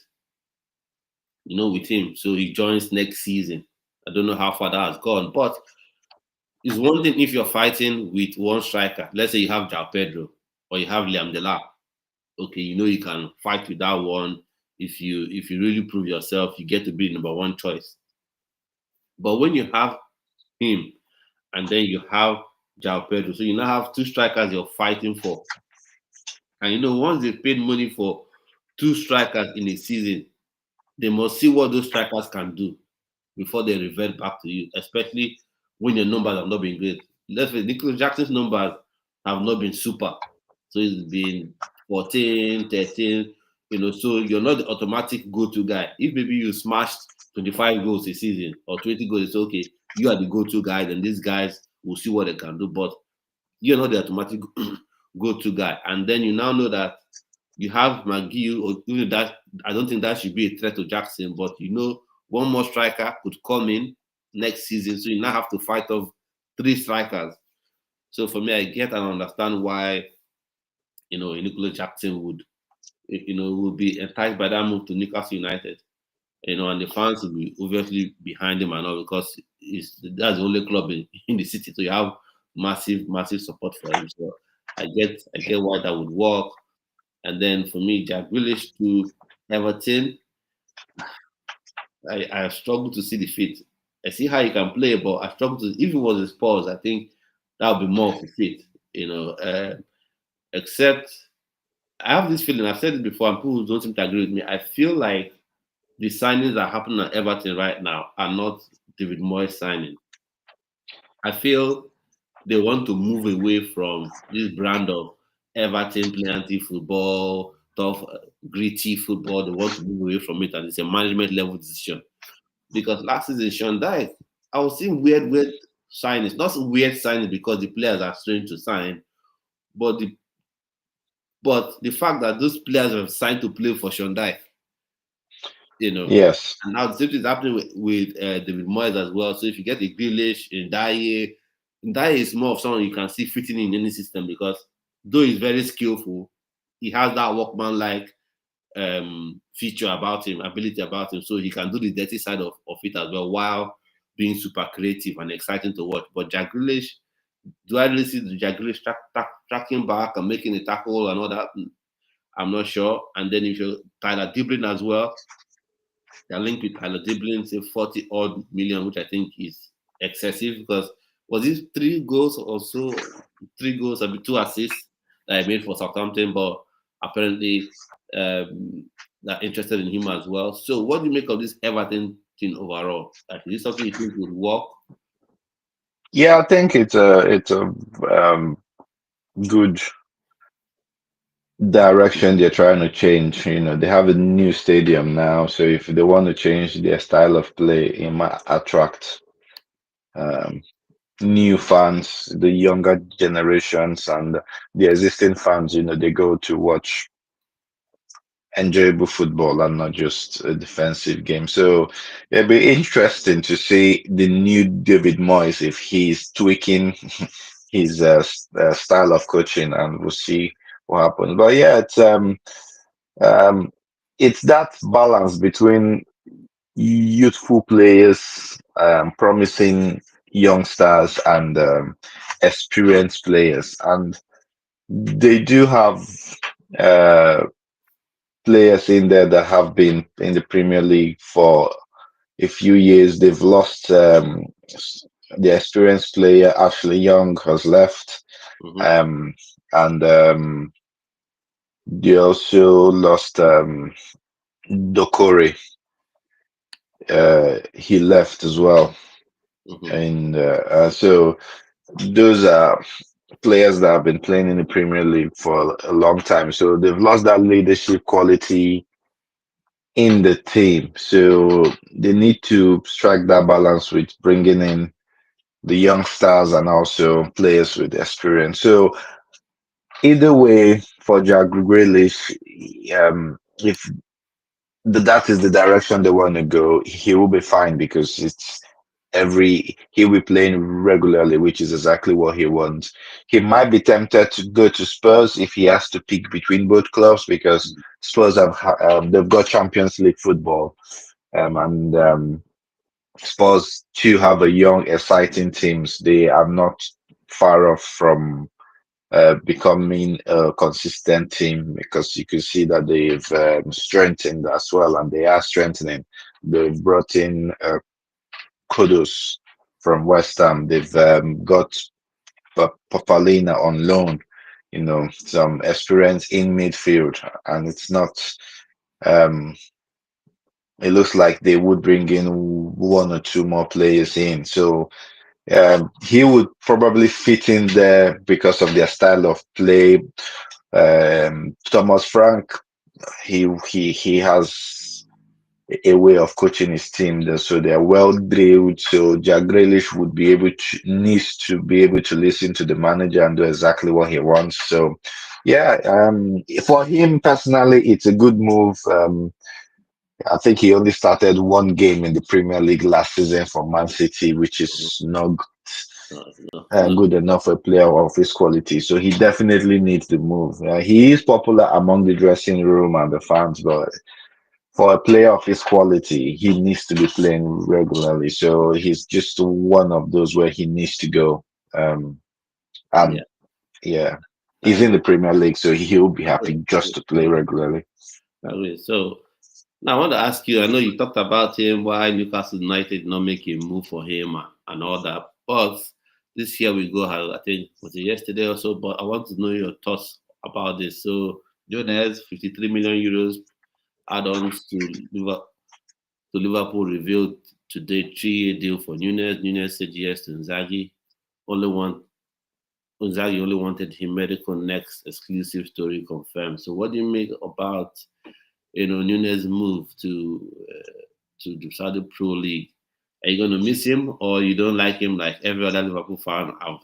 with him. So he joins next season. I don't know how far that has gone, but it's one thing if you're fighting with one striker. Let's say you have João Pedro or you have Liam Delap. Okay, you can fight with that one. If you really prove yourself, you get to be number 1 choice. But when you have him and then you have João Pedro, so you now have 2 strikers you're fighting for. And once they've paid money for 2 strikers in a season, they must see what those strikers can do before they revert back to you, especially when your numbers have not been great. Let's say Nicolas Jackson's numbers have not been super. So it's been 14, 13, so you're not the automatic go-to guy. If maybe you smashed 25 goals a season or 20 goals, it's okay. You are the go-to guy, then these guys will see what they can do. But you're not the automatic go-to guy. And then you now know that you have McGill, or even that, I don't think that should be a threat to Jackson, but one more striker could come in next season. So you now have to fight off 3 strikers. So for me, I get and understand why, Nicolas Jackson would be enticed by that move to Newcastle United. And the fans will be obviously behind him and all because that's the only club in the city. So you have massive support for him. So I get why that would work. And then for me, Jack Grealish to Everton, I struggle to see the fit. I see how he can play, but I struggle to. If it was a Spurs, I think that would be more of a fit. Except I have this feeling. I've said it before, and people don't seem to agree with me. I feel like the signings that are happening at Everton right now are not David Moyes signing. I feel they want to move away from this brand of Everton plenty football, tough, gritty football. They want to move away from it, and it's a management level decision. Because last season, Sean Dyche, I was seeing weird signings. Not weird signings because the players are strange to sign, but the fact that those players have signed to play for Sean Dyche, Yes. and now the same thing is happening with David Moyes as well. So if you get a Grealish, a Dye, That is more of someone you can see fitting in any system because though he's very skillful, he has that workman like feature about him, ability about him, so he can do the dirty side of it as well while being super creative and exciting to watch. But Jack Grealish, do I really see the Jack Grealish tracking back and making a tackle and all that? I'm not sure. And then if you Tyler Diblin as well, they're linked with Tyler Diblin, say 40 odd million, which I think is excessive because was it 3 goals or so? 3 goals and 2 assists that I made for Southampton, but apparently they're interested in him as well. So, what do you make of this Everton thing overall? Like, is this something you think would work? Yeah, I think it's a good direction they're trying to change. They have a new stadium now, so if they want to change their style of play, it might attract um, new fans, the younger generations, and the existing fans. They go to watch enjoyable football and not just a defensive game. So it'll be interesting to see the new David Moyes if he's tweaking his style of coaching, and we'll see what happens. But yeah, um, it's that balance between youthful players, promising young stars, and experienced players, and they do have. Uh, Players in there that have been in the Premier League for a few years. They've lost the experienced player Ashley Young has left, Mm-hmm, um, and they also lost Dokore. He left as well, mm-hmm, and so those are players that have been playing in the Premier League for a long time. So they've lost that leadership quality in the team. So they need to strike that balance with bringing in the young stars and also players with experience. So either way, for Jack Grealish, if that is the direction they want to go, he will be fine because he'll be playing regularly, which is exactly what he wants. He might be tempted to go to Spurs if he has to pick between both clubs because Spurs they've got Champions League football, and Spurs too have a young, exciting teams. They are not far off from becoming a consistent team because you can see that they've strengthened as well, and they are strengthening. They've brought in Kudus from West Ham. They've got Papalina on loan. Some experience in midfield, and it's not. Um, it looks like they would bring in one or two more players in. So he would probably fit in there because of their style of play. Thomas Frank, he has a way of coaching his team, so they're well drilled. So Jack Grealish would be able to needs to be able to listen to the manager and do exactly what he wants. So yeah, for him personally, it's a good move. I think he only started one game in the Premier League last season for Man City, which mm-hmm. is not No, no, no. good enough for a player of his quality. So he definitely needs to move. He is popular among the dressing room and the fans, but for a player of his quality, he needs to be playing regularly. So he's just one of those where he needs to go. And Yeah, yeah, I he's in the agree. Premier League, so he'll be happy just to play regularly. I agree. So now I want to ask you. I know you talked about him why Newcastle United did not make a move for him and all that, but this year we go. I think was it yesterday or so. But I want to know your thoughts about this. So Jones, 53 million euros add-ons to Liverpool revealed today 3-year deal for Nunes. Nunes said yes to Inzaghi. Only one Inzaghi only wanted him medical next exclusive story confirmed. So what do you make about Nunes' move to the Saudi Pro League? Are you going to miss him, or you don't like him like every other Liverpool fan I've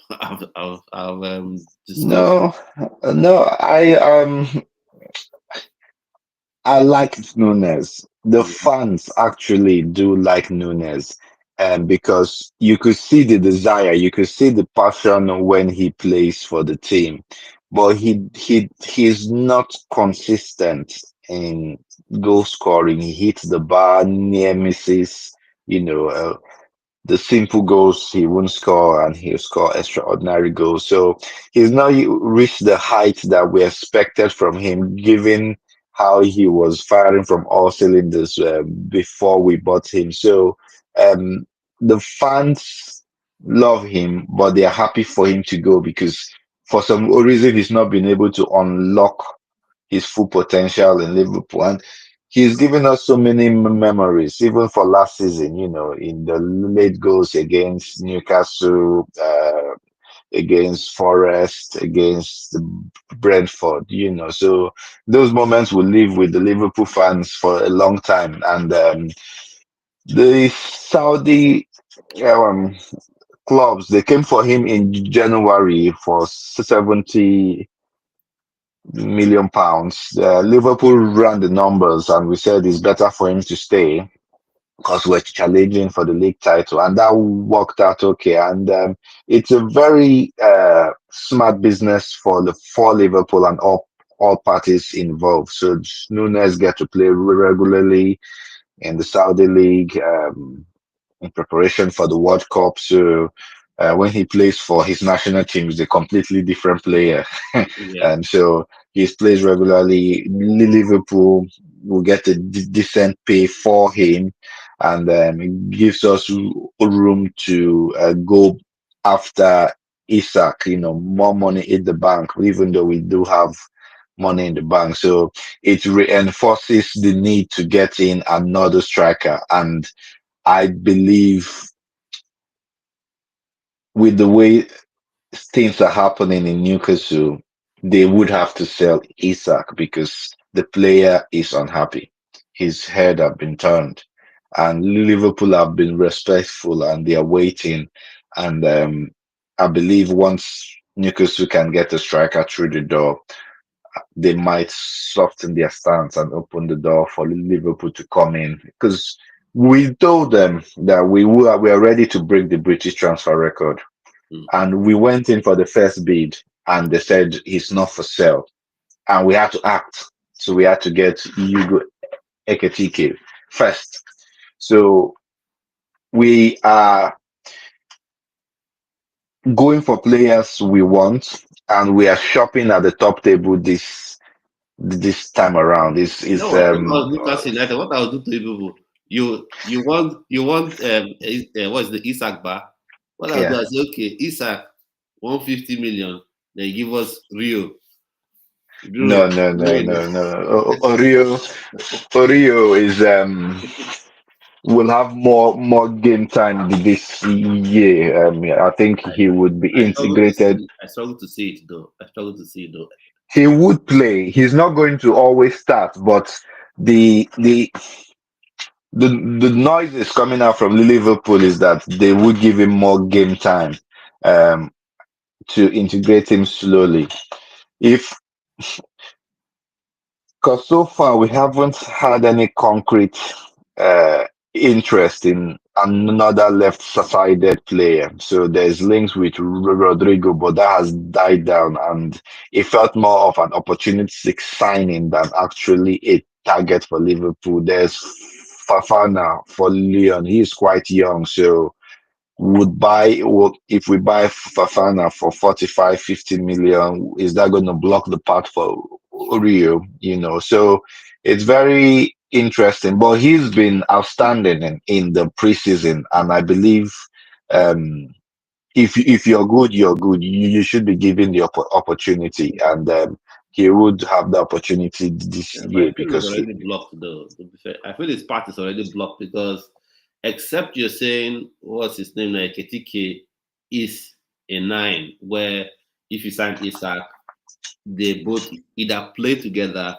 discussed? No, no, I like Nunes. The Mhm. fans actually do like Nunes. because you could see the desire, you could see the passion when he plays for the team, but he's not consistent in goal scoring. He hits the bar, near misses, you know. The simple goals he won't score, and he'll score extraordinary goals. So he's now reached the height that we expected from him, given how he was firing from all cylinders before we bought him. So um, the fans love him, but they are happy for him to go because for some reason he's not been able to unlock his full potential in Liverpool. And he's given us so many memories, even for last season, in the late goals against Newcastle, against Forest, against Brentford, So those moments will live with the Liverpool fans for a long time. And the Saudi um, clubs, they came for him in January for 70 million pounds. Liverpool ran the numbers and we said it's better for him to stay because we're challenging for the league title, and that worked out okay. And it's a very smart business for Liverpool and all parties involved. So Nunes get to play regularly in the Saudi league. In preparation for the World Cup. So when he plays for his national team, he's a completely different player. Yeah. And so he plays regularly. Liverpool will get a decent pay for him, and it gives us room to go after Isak. More money in the bank, even though we do have money in the bank. So it reinforces the need to get in another striker. And I believe with the way things are happening in Newcastle, they would have to sell Isak because the player is unhappy. His head have been turned, and Liverpool have been respectful and they are waiting. And I believe once Newcastle can get a striker through the door, they might soften their stance and open the door for Liverpool to come in because we told them that we are ready to break the British transfer record, Mm. and we went in for the first bid and they said he's not for sale, and we had to act. So we had to get Hugo Ekitike first. So we are going for players we want, and we are shopping at the top table this time around. You know Is what? If I was Newcastle United, what I would do to you people, you want what's the Isak bar? What I'll do Yeah. is say, okay, Isak, 150 million, then give us No, Rio, no, no, Rio. no, no. Oreo is will have more game time this year. I think he would be I struggle to integrated. see. I struggle to see it though. I struggle to see it though. He would play. He's not going to always start, but the the the noise is coming out from Liverpool is that they would give him more game time um to integrate him slowly. If Because so far we haven't had any concrete uh, interest in another left-sided player. So there's links with Rodrigo, but that has died down, and it felt more of an opportunistic signing than actually a target for Liverpool. There's Fafana for Lyon. He's quite young, so if we buy Fafana for 45, 50 million, is that going to block the path for Rio? So it's very interesting. But he's been outstanding in the preseason, and I believe um, if you're good, you're good. You should be given the opportunity, and he would have the opportunity this Yeah, but I year feel it's because already blocked though. To be fair, I feel his part is already blocked because, except you're saying what's his name now, Ketike is a nine, where if you sign Isak, they both either play together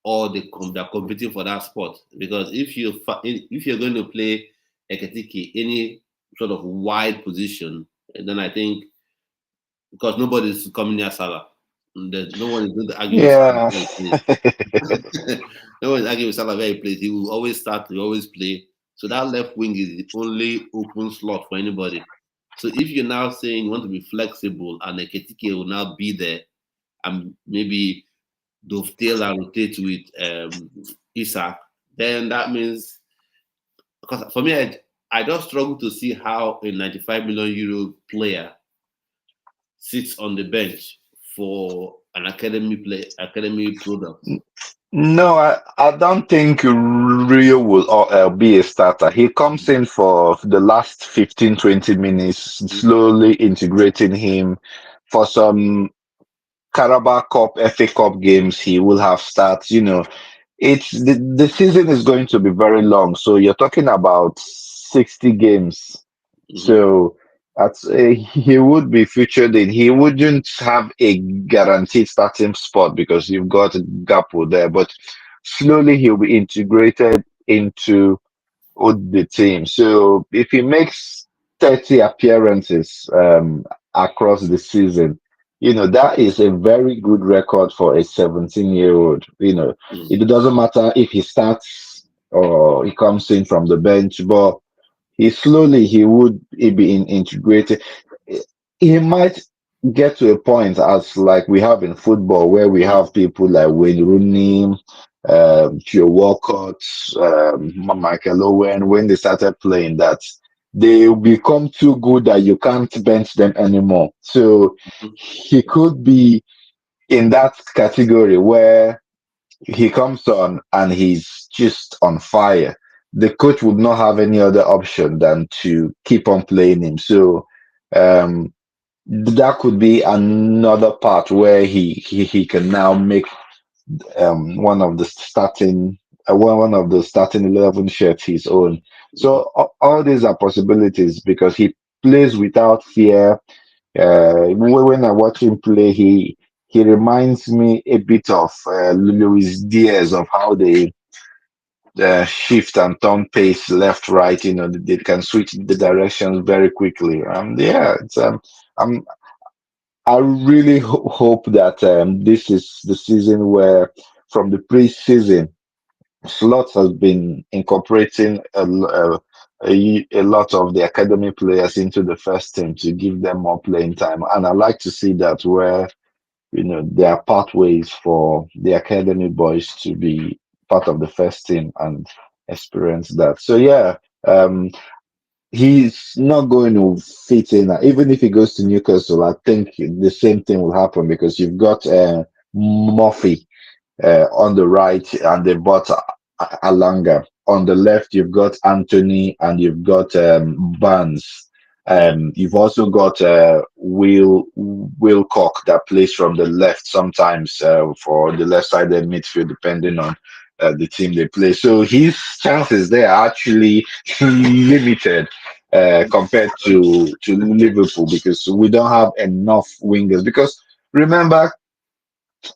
or they're competing for that spot. Because if you're going to play Eketike any sort of wide position, then I think because nobody's coming near Salah, no one is going to argue with Salah yeah. where he plays. No one is arguing with Salah where he plays. He will always start. He will always play. So that left wing is the only open slot for anybody. So if you're now saying you want to be flexible and Eketike will now be there and maybe dovetail and rotate with Isaac, then that means, because for me, I just struggle to see how a 95 million euro player sits on the bench for an academy product. No, I don't think Rio will be a starter. He comes in for the last 15, 20 minutes, slowly integrating him for some Carabao Cup, FA Cup games. He will have starts. It's the season is going to be very long. So you're talking about 60 games. Mm-hmm. So he would be featured in. He wouldn't have a guaranteed starting spot because you've got Gapo there, but slowly he'll be integrated into the team. So if he makes 30 appearances across the season, that is a very good record for a 17-year-old. It doesn't matter if he starts or he comes in from the bench, but he would be integrated. He might get to a point as like we have in football where we have people like Wayne Rooney, Joe Walcott, Michael Owen, when they started playing that they become too good that you can't bench them anymore. So he could be in that category where he comes on and he's just on fire. The coach would not have any other option than to keep on playing him. So um, that could be another part where he can now make one of the starting 11 shirts his own. So all these are possibilities because he plays without fear. When I watch him play, he reminds me a bit of Luis Diaz of how they shift and turn pace left, right. They can switch the directions very quickly. Yeah, I'm I really hope that this is the season where, from the preseason, Slots has been incorporating a lot of the academy players into the first team to give them more playing time, and I like to see that where there are pathways for the academy boys to be part of the first team and experience that. So yeah, he's not going to fit in. Even if he goes to Newcastle, I think the same thing will happen because you've got Murphy on the right, and they've got Alanga. On the left, you've got Anthony and you've got Barnes. Yeah. You've also got Wilcock that plays from the left sometimes for the left-sided midfield, depending on the team they play. So his chances there are actually limited compared to Liverpool because we don't have enough wingers. Because remember,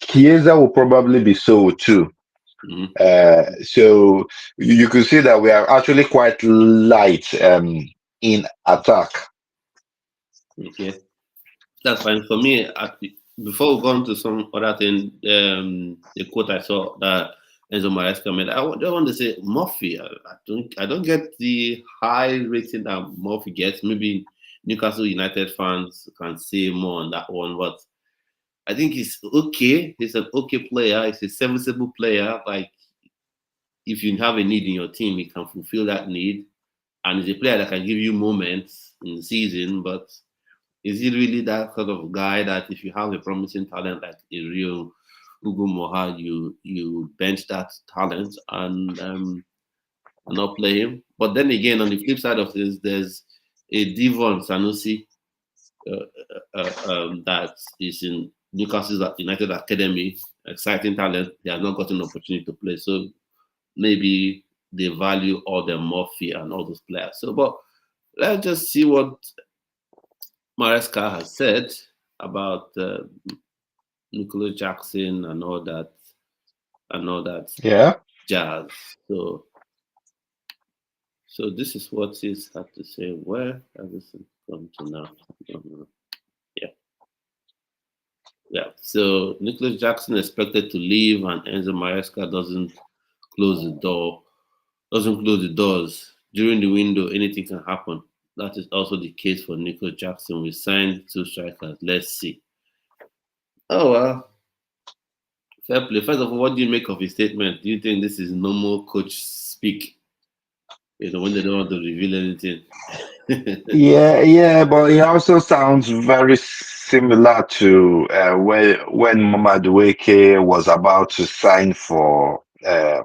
Chiesa will probably be sold too. Mhm. So you could see that we are actually quite light in attack. Okay. That's fine for me. Before we go on to some other thing, the quote I saw that Enzo Maresca made, just want to say Murphy. I don't get the high rating that Murphy gets. Maybe Newcastle United fans can say more on that one, but I think he's okay. He's an okay player. He's a serviceable player. Like if you have a need in your team, he can fulfill that need, and he's a player that can give you moments in the season, but is he really that sort of guy that if you have a promising talent like a real Ugo Moha, you bench that talent and not play him? But then again, on the flip side of this, there's a Devon Sanusi that is in Newcastle United Academy, exciting talent. They have not gotten an opportunity to play, so maybe they value all the Murphy and all those players. So, but let's just see what Maresca has said about Nicolas Jackson and all that Yeah. jazz. So this is what he's had to say. Where has this come to now? I don't know. Yeah, yeah. So Nicolas Jackson expected to leave, and Enzo Maresca close the door. Doesn't close the doors. during the window, anything can happen. That is also the case for Nico Jackson. We signed two strikers. Let's see. Oh well, fair play. First of all, what do you make of his statement? Do you think this is normal coach speak? When they don't want to reveal anything. Yeah, yeah, but it also sounds very similar to when Madueke was about to sign for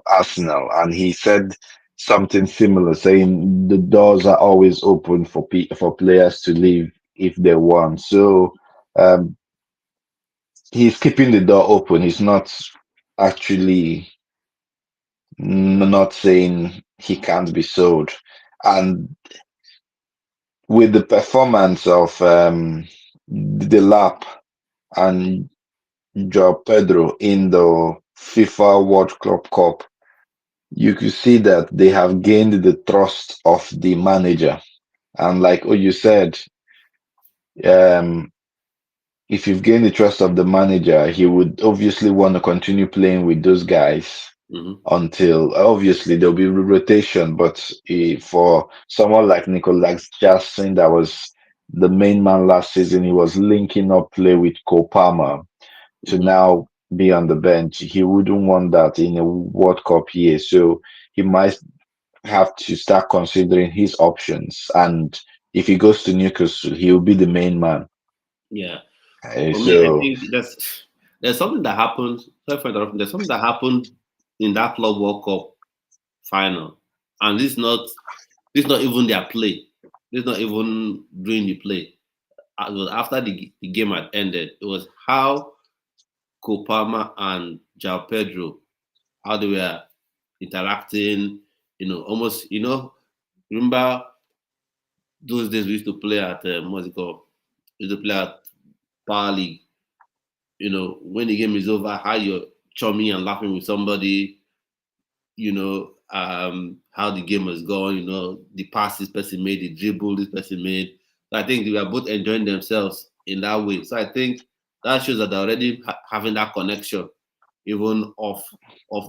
Arsenal, and he said something similar, saying the doors are always open for for players to leave if they want. So um, he's keeping the door open. He's not actually not saying he can't be sold. And with the performance of the lap and Joao Pedro in the FIFA World Club Cup, you could see that they have gained the trust of the manager. And like you said, um, if you've gained the trust of the manager, he would obviously want to continue playing with those guys Hmm. until obviously there'll be rotation. But for someone like Nicolas Jackson, that was the main man last season, he was linking up play with Cole Palmer to Hmm. now be on the bench. He wouldn't want that in a World Cup year. So he might have to start considering his options. And if he goes to Newcastle, he'll be the main man. Yeah. Uh, For me, I so think there's something that happened. Sorry for interrupting. There's something that happened in that Club World Cup final, and this not even their play. This not even during the play. It was after the game had ended. It was how Kopama and Jao Pedro, how they were interacting. Almost. Remember those days we used to play at what's it called? We used to play at Power League. When the game is over, how you're chumming and laughing with somebody, how the game was going, the pass this person made, the dribble this person made. So I think they were both enjoying themselves in that way. So I think that shows that they're already having that connection, even off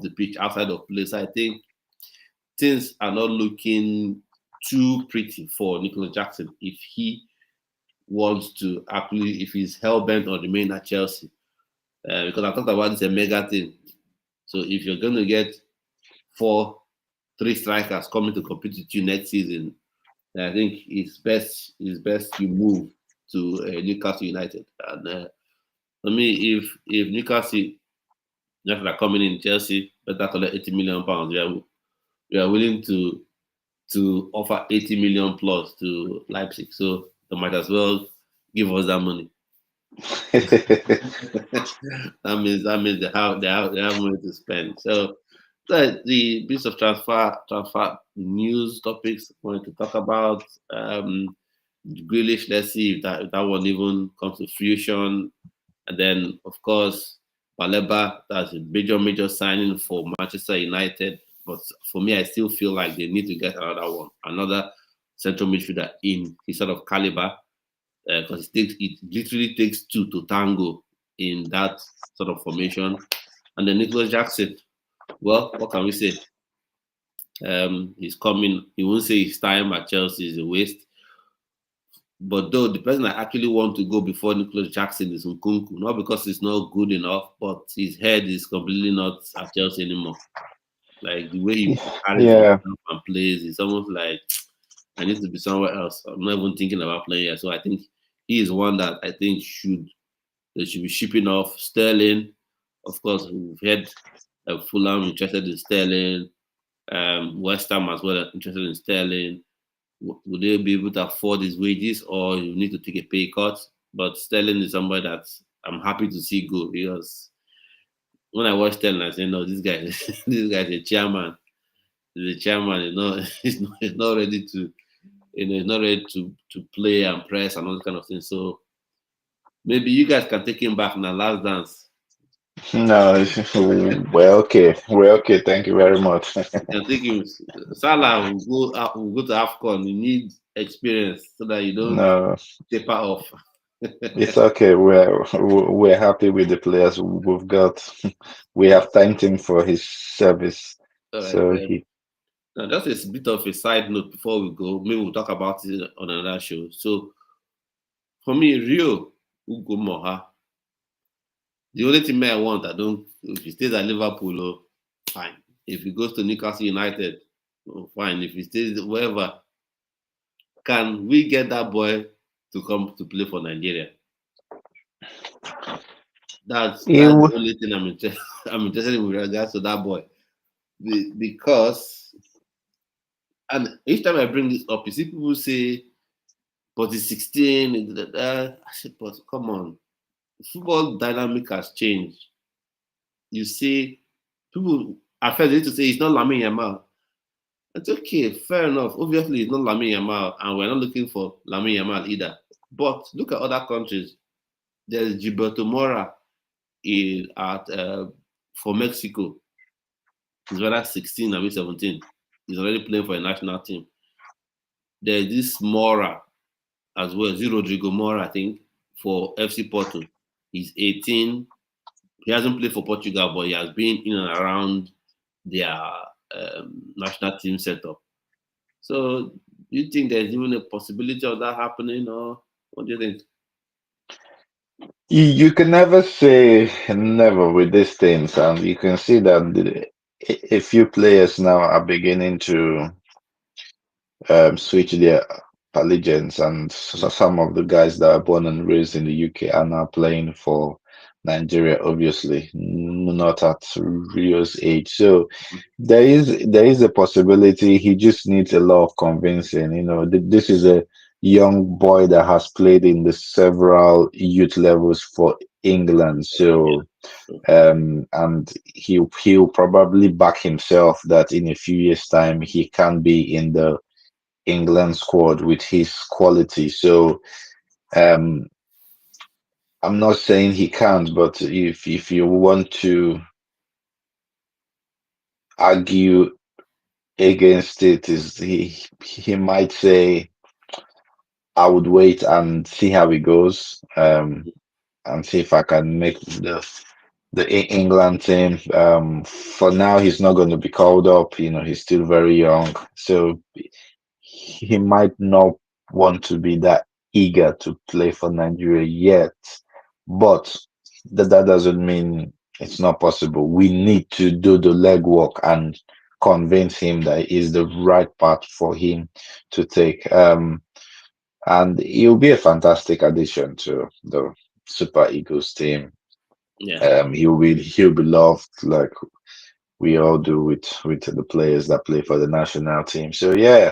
the pitch, outside of play. So I think things are not looking too pretty for Nicolas Jackson if he wants to actually, if he's hell bent on remaining at Chelsea. Because I talked about this a mega thing. So if you're going to get three strikers coming to compete with you next season, I think it's best you move to Newcastle United. And for me, if Newcastle United are coming in, Chelsea better collect 80 million pounds. We are willing to offer 80 million plus to Leipzig, so they might as well give us that money. that means they have money to spend. So the bits of transfer news topics I wanted to talk about. Grealish, let's see if that one even comes to fruition. And then of course Baleba, that's a major signing for Manchester United. But for me, I still feel like they need to get another one, another central midfielder in his sort of caliber, because it literally takes two to tango in that sort of formation. And then Nicholas Jackson, well, what can we say? He's coming. He won't say his time at Chelsea is a waste. But though the person I actually want to go before Nicholas Jackson is Nkunku, not because he's not good enough, but his head is completely not at Chelsea anymore. Like the way he carries yeah. himself and plays, it's almost like I need to be somewhere else. I'm not even thinking about playing here. So I think he is one that I think they should be shipping off. Sterling, of course, we've had Fulham interested in Sterling, West Ham as well interested in Sterling. Would they be able to afford his wages, or you need to take a pay cut? But Sterling is somebody that I'm happy to see go, because when I watch Sterling, I say, no, this guy, this guy is a chairman. He's a chairman. He's not ready to, he's not ready to play and press and all this kind of thing. So maybe you guys can take him back now. Last dance. No, we're okay. Thank you very much. You can take him. Salah will go to AFCON. You need experience so that you don't No, taper off. it's okay. We're happy with the players we've got. We have thanked him for his service. All right, So then. he Now, just a bit of a side note before we go. Maybe we'll talk about it on another show. So, for me, Rio Ugo Moha, the only thing I want, I don't. If he stays at Liverpool, oh, fine. If he goes to Newcastle United, oh, fine. If he stays wherever, can we get that boy to come to play for Nigeria? He, That's the only thing I'm interested. I'm interested in with regards to that boy, because and each time I bring this up, you see people say, "But he's 16." I said, "But come on, football dynamic has changed." You see, people at first they need to say it's not Lamine Yamal. It's okay, fair enough. Obviously, it's not Lamine Yamal, and we're not looking for Lamine Yamal either. But look at other countries. There's Gilberto Mora at for Mexico. He's rather 16, I mean 17. He's already playing for a national team. There's this Mora as well, Rodrigo Mora, I think, for FC Porto. He's 18. He hasn't played for Portugal, but he has been in and around their national team setup. So, do you think there's even a possibility of that happening, or what do you think? you can never say never with these things, and you can see that a few players now are beginning to switch their allegiance, and some of the guys that are born and raised in the UK are now playing for Nigeria, obviously not at Rio's age. So there is a possibility. He just needs a lot of convincing. This is a young boy that has played in the several youth levels for England. Yeah. So and he'll probably back himself that in a few years' time he can be in the England squad with his quality. So um, I'm not saying he can't, but if you want to argue against it, is he might say, I would wait and see how it goes, and see if I can make the England team. For now, he's not going to be called up. He's still very young, so he might not want to be that eager to play for Nigeria yet, but that doesn't mean it's not possible. We need to do the legwork and convince him that it is the right path for him to take. And he'll be a fantastic addition to the Super Eagles team. Yeah. He'll be loved like we all do with the players that play for the national team. So yeah,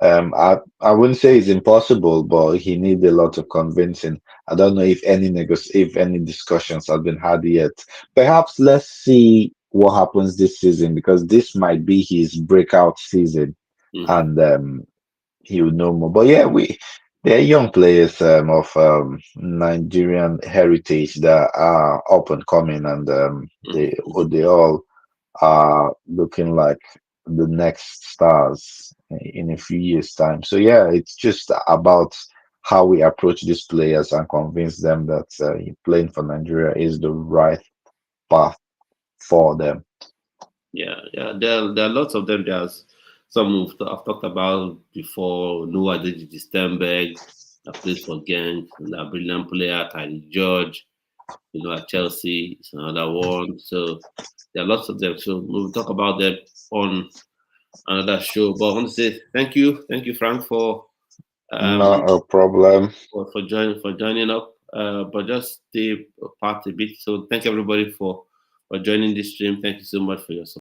I wouldn't say it's impossible, but he needs a lot of convincing. I don't know if any discussions have been had yet. Perhaps let's see what happens this season, because this might be his breakout season, Mm-hmm. and he would know more. But yeah, they're young players of Nigerian heritage that are up and coming, and Mm-hmm. they all are looking like the next stars in a few years' time. So yeah, it's just about how we approach these players and convince them that playing for Nigeria is the right path for them. Yeah, yeah. There are lots of them. There's some I've talked about before. Noah Deji Stenberg, that plays for Genk, and a brilliant player, Tyler George. At Chelsea, it's another one. So there are lots of them. So we'll talk about them on another show. But I want to say thank you, Frank, um Not a problem. for joining up. But just stay apart a bit. So thank everybody for joining this stream. Thank you so much for your support.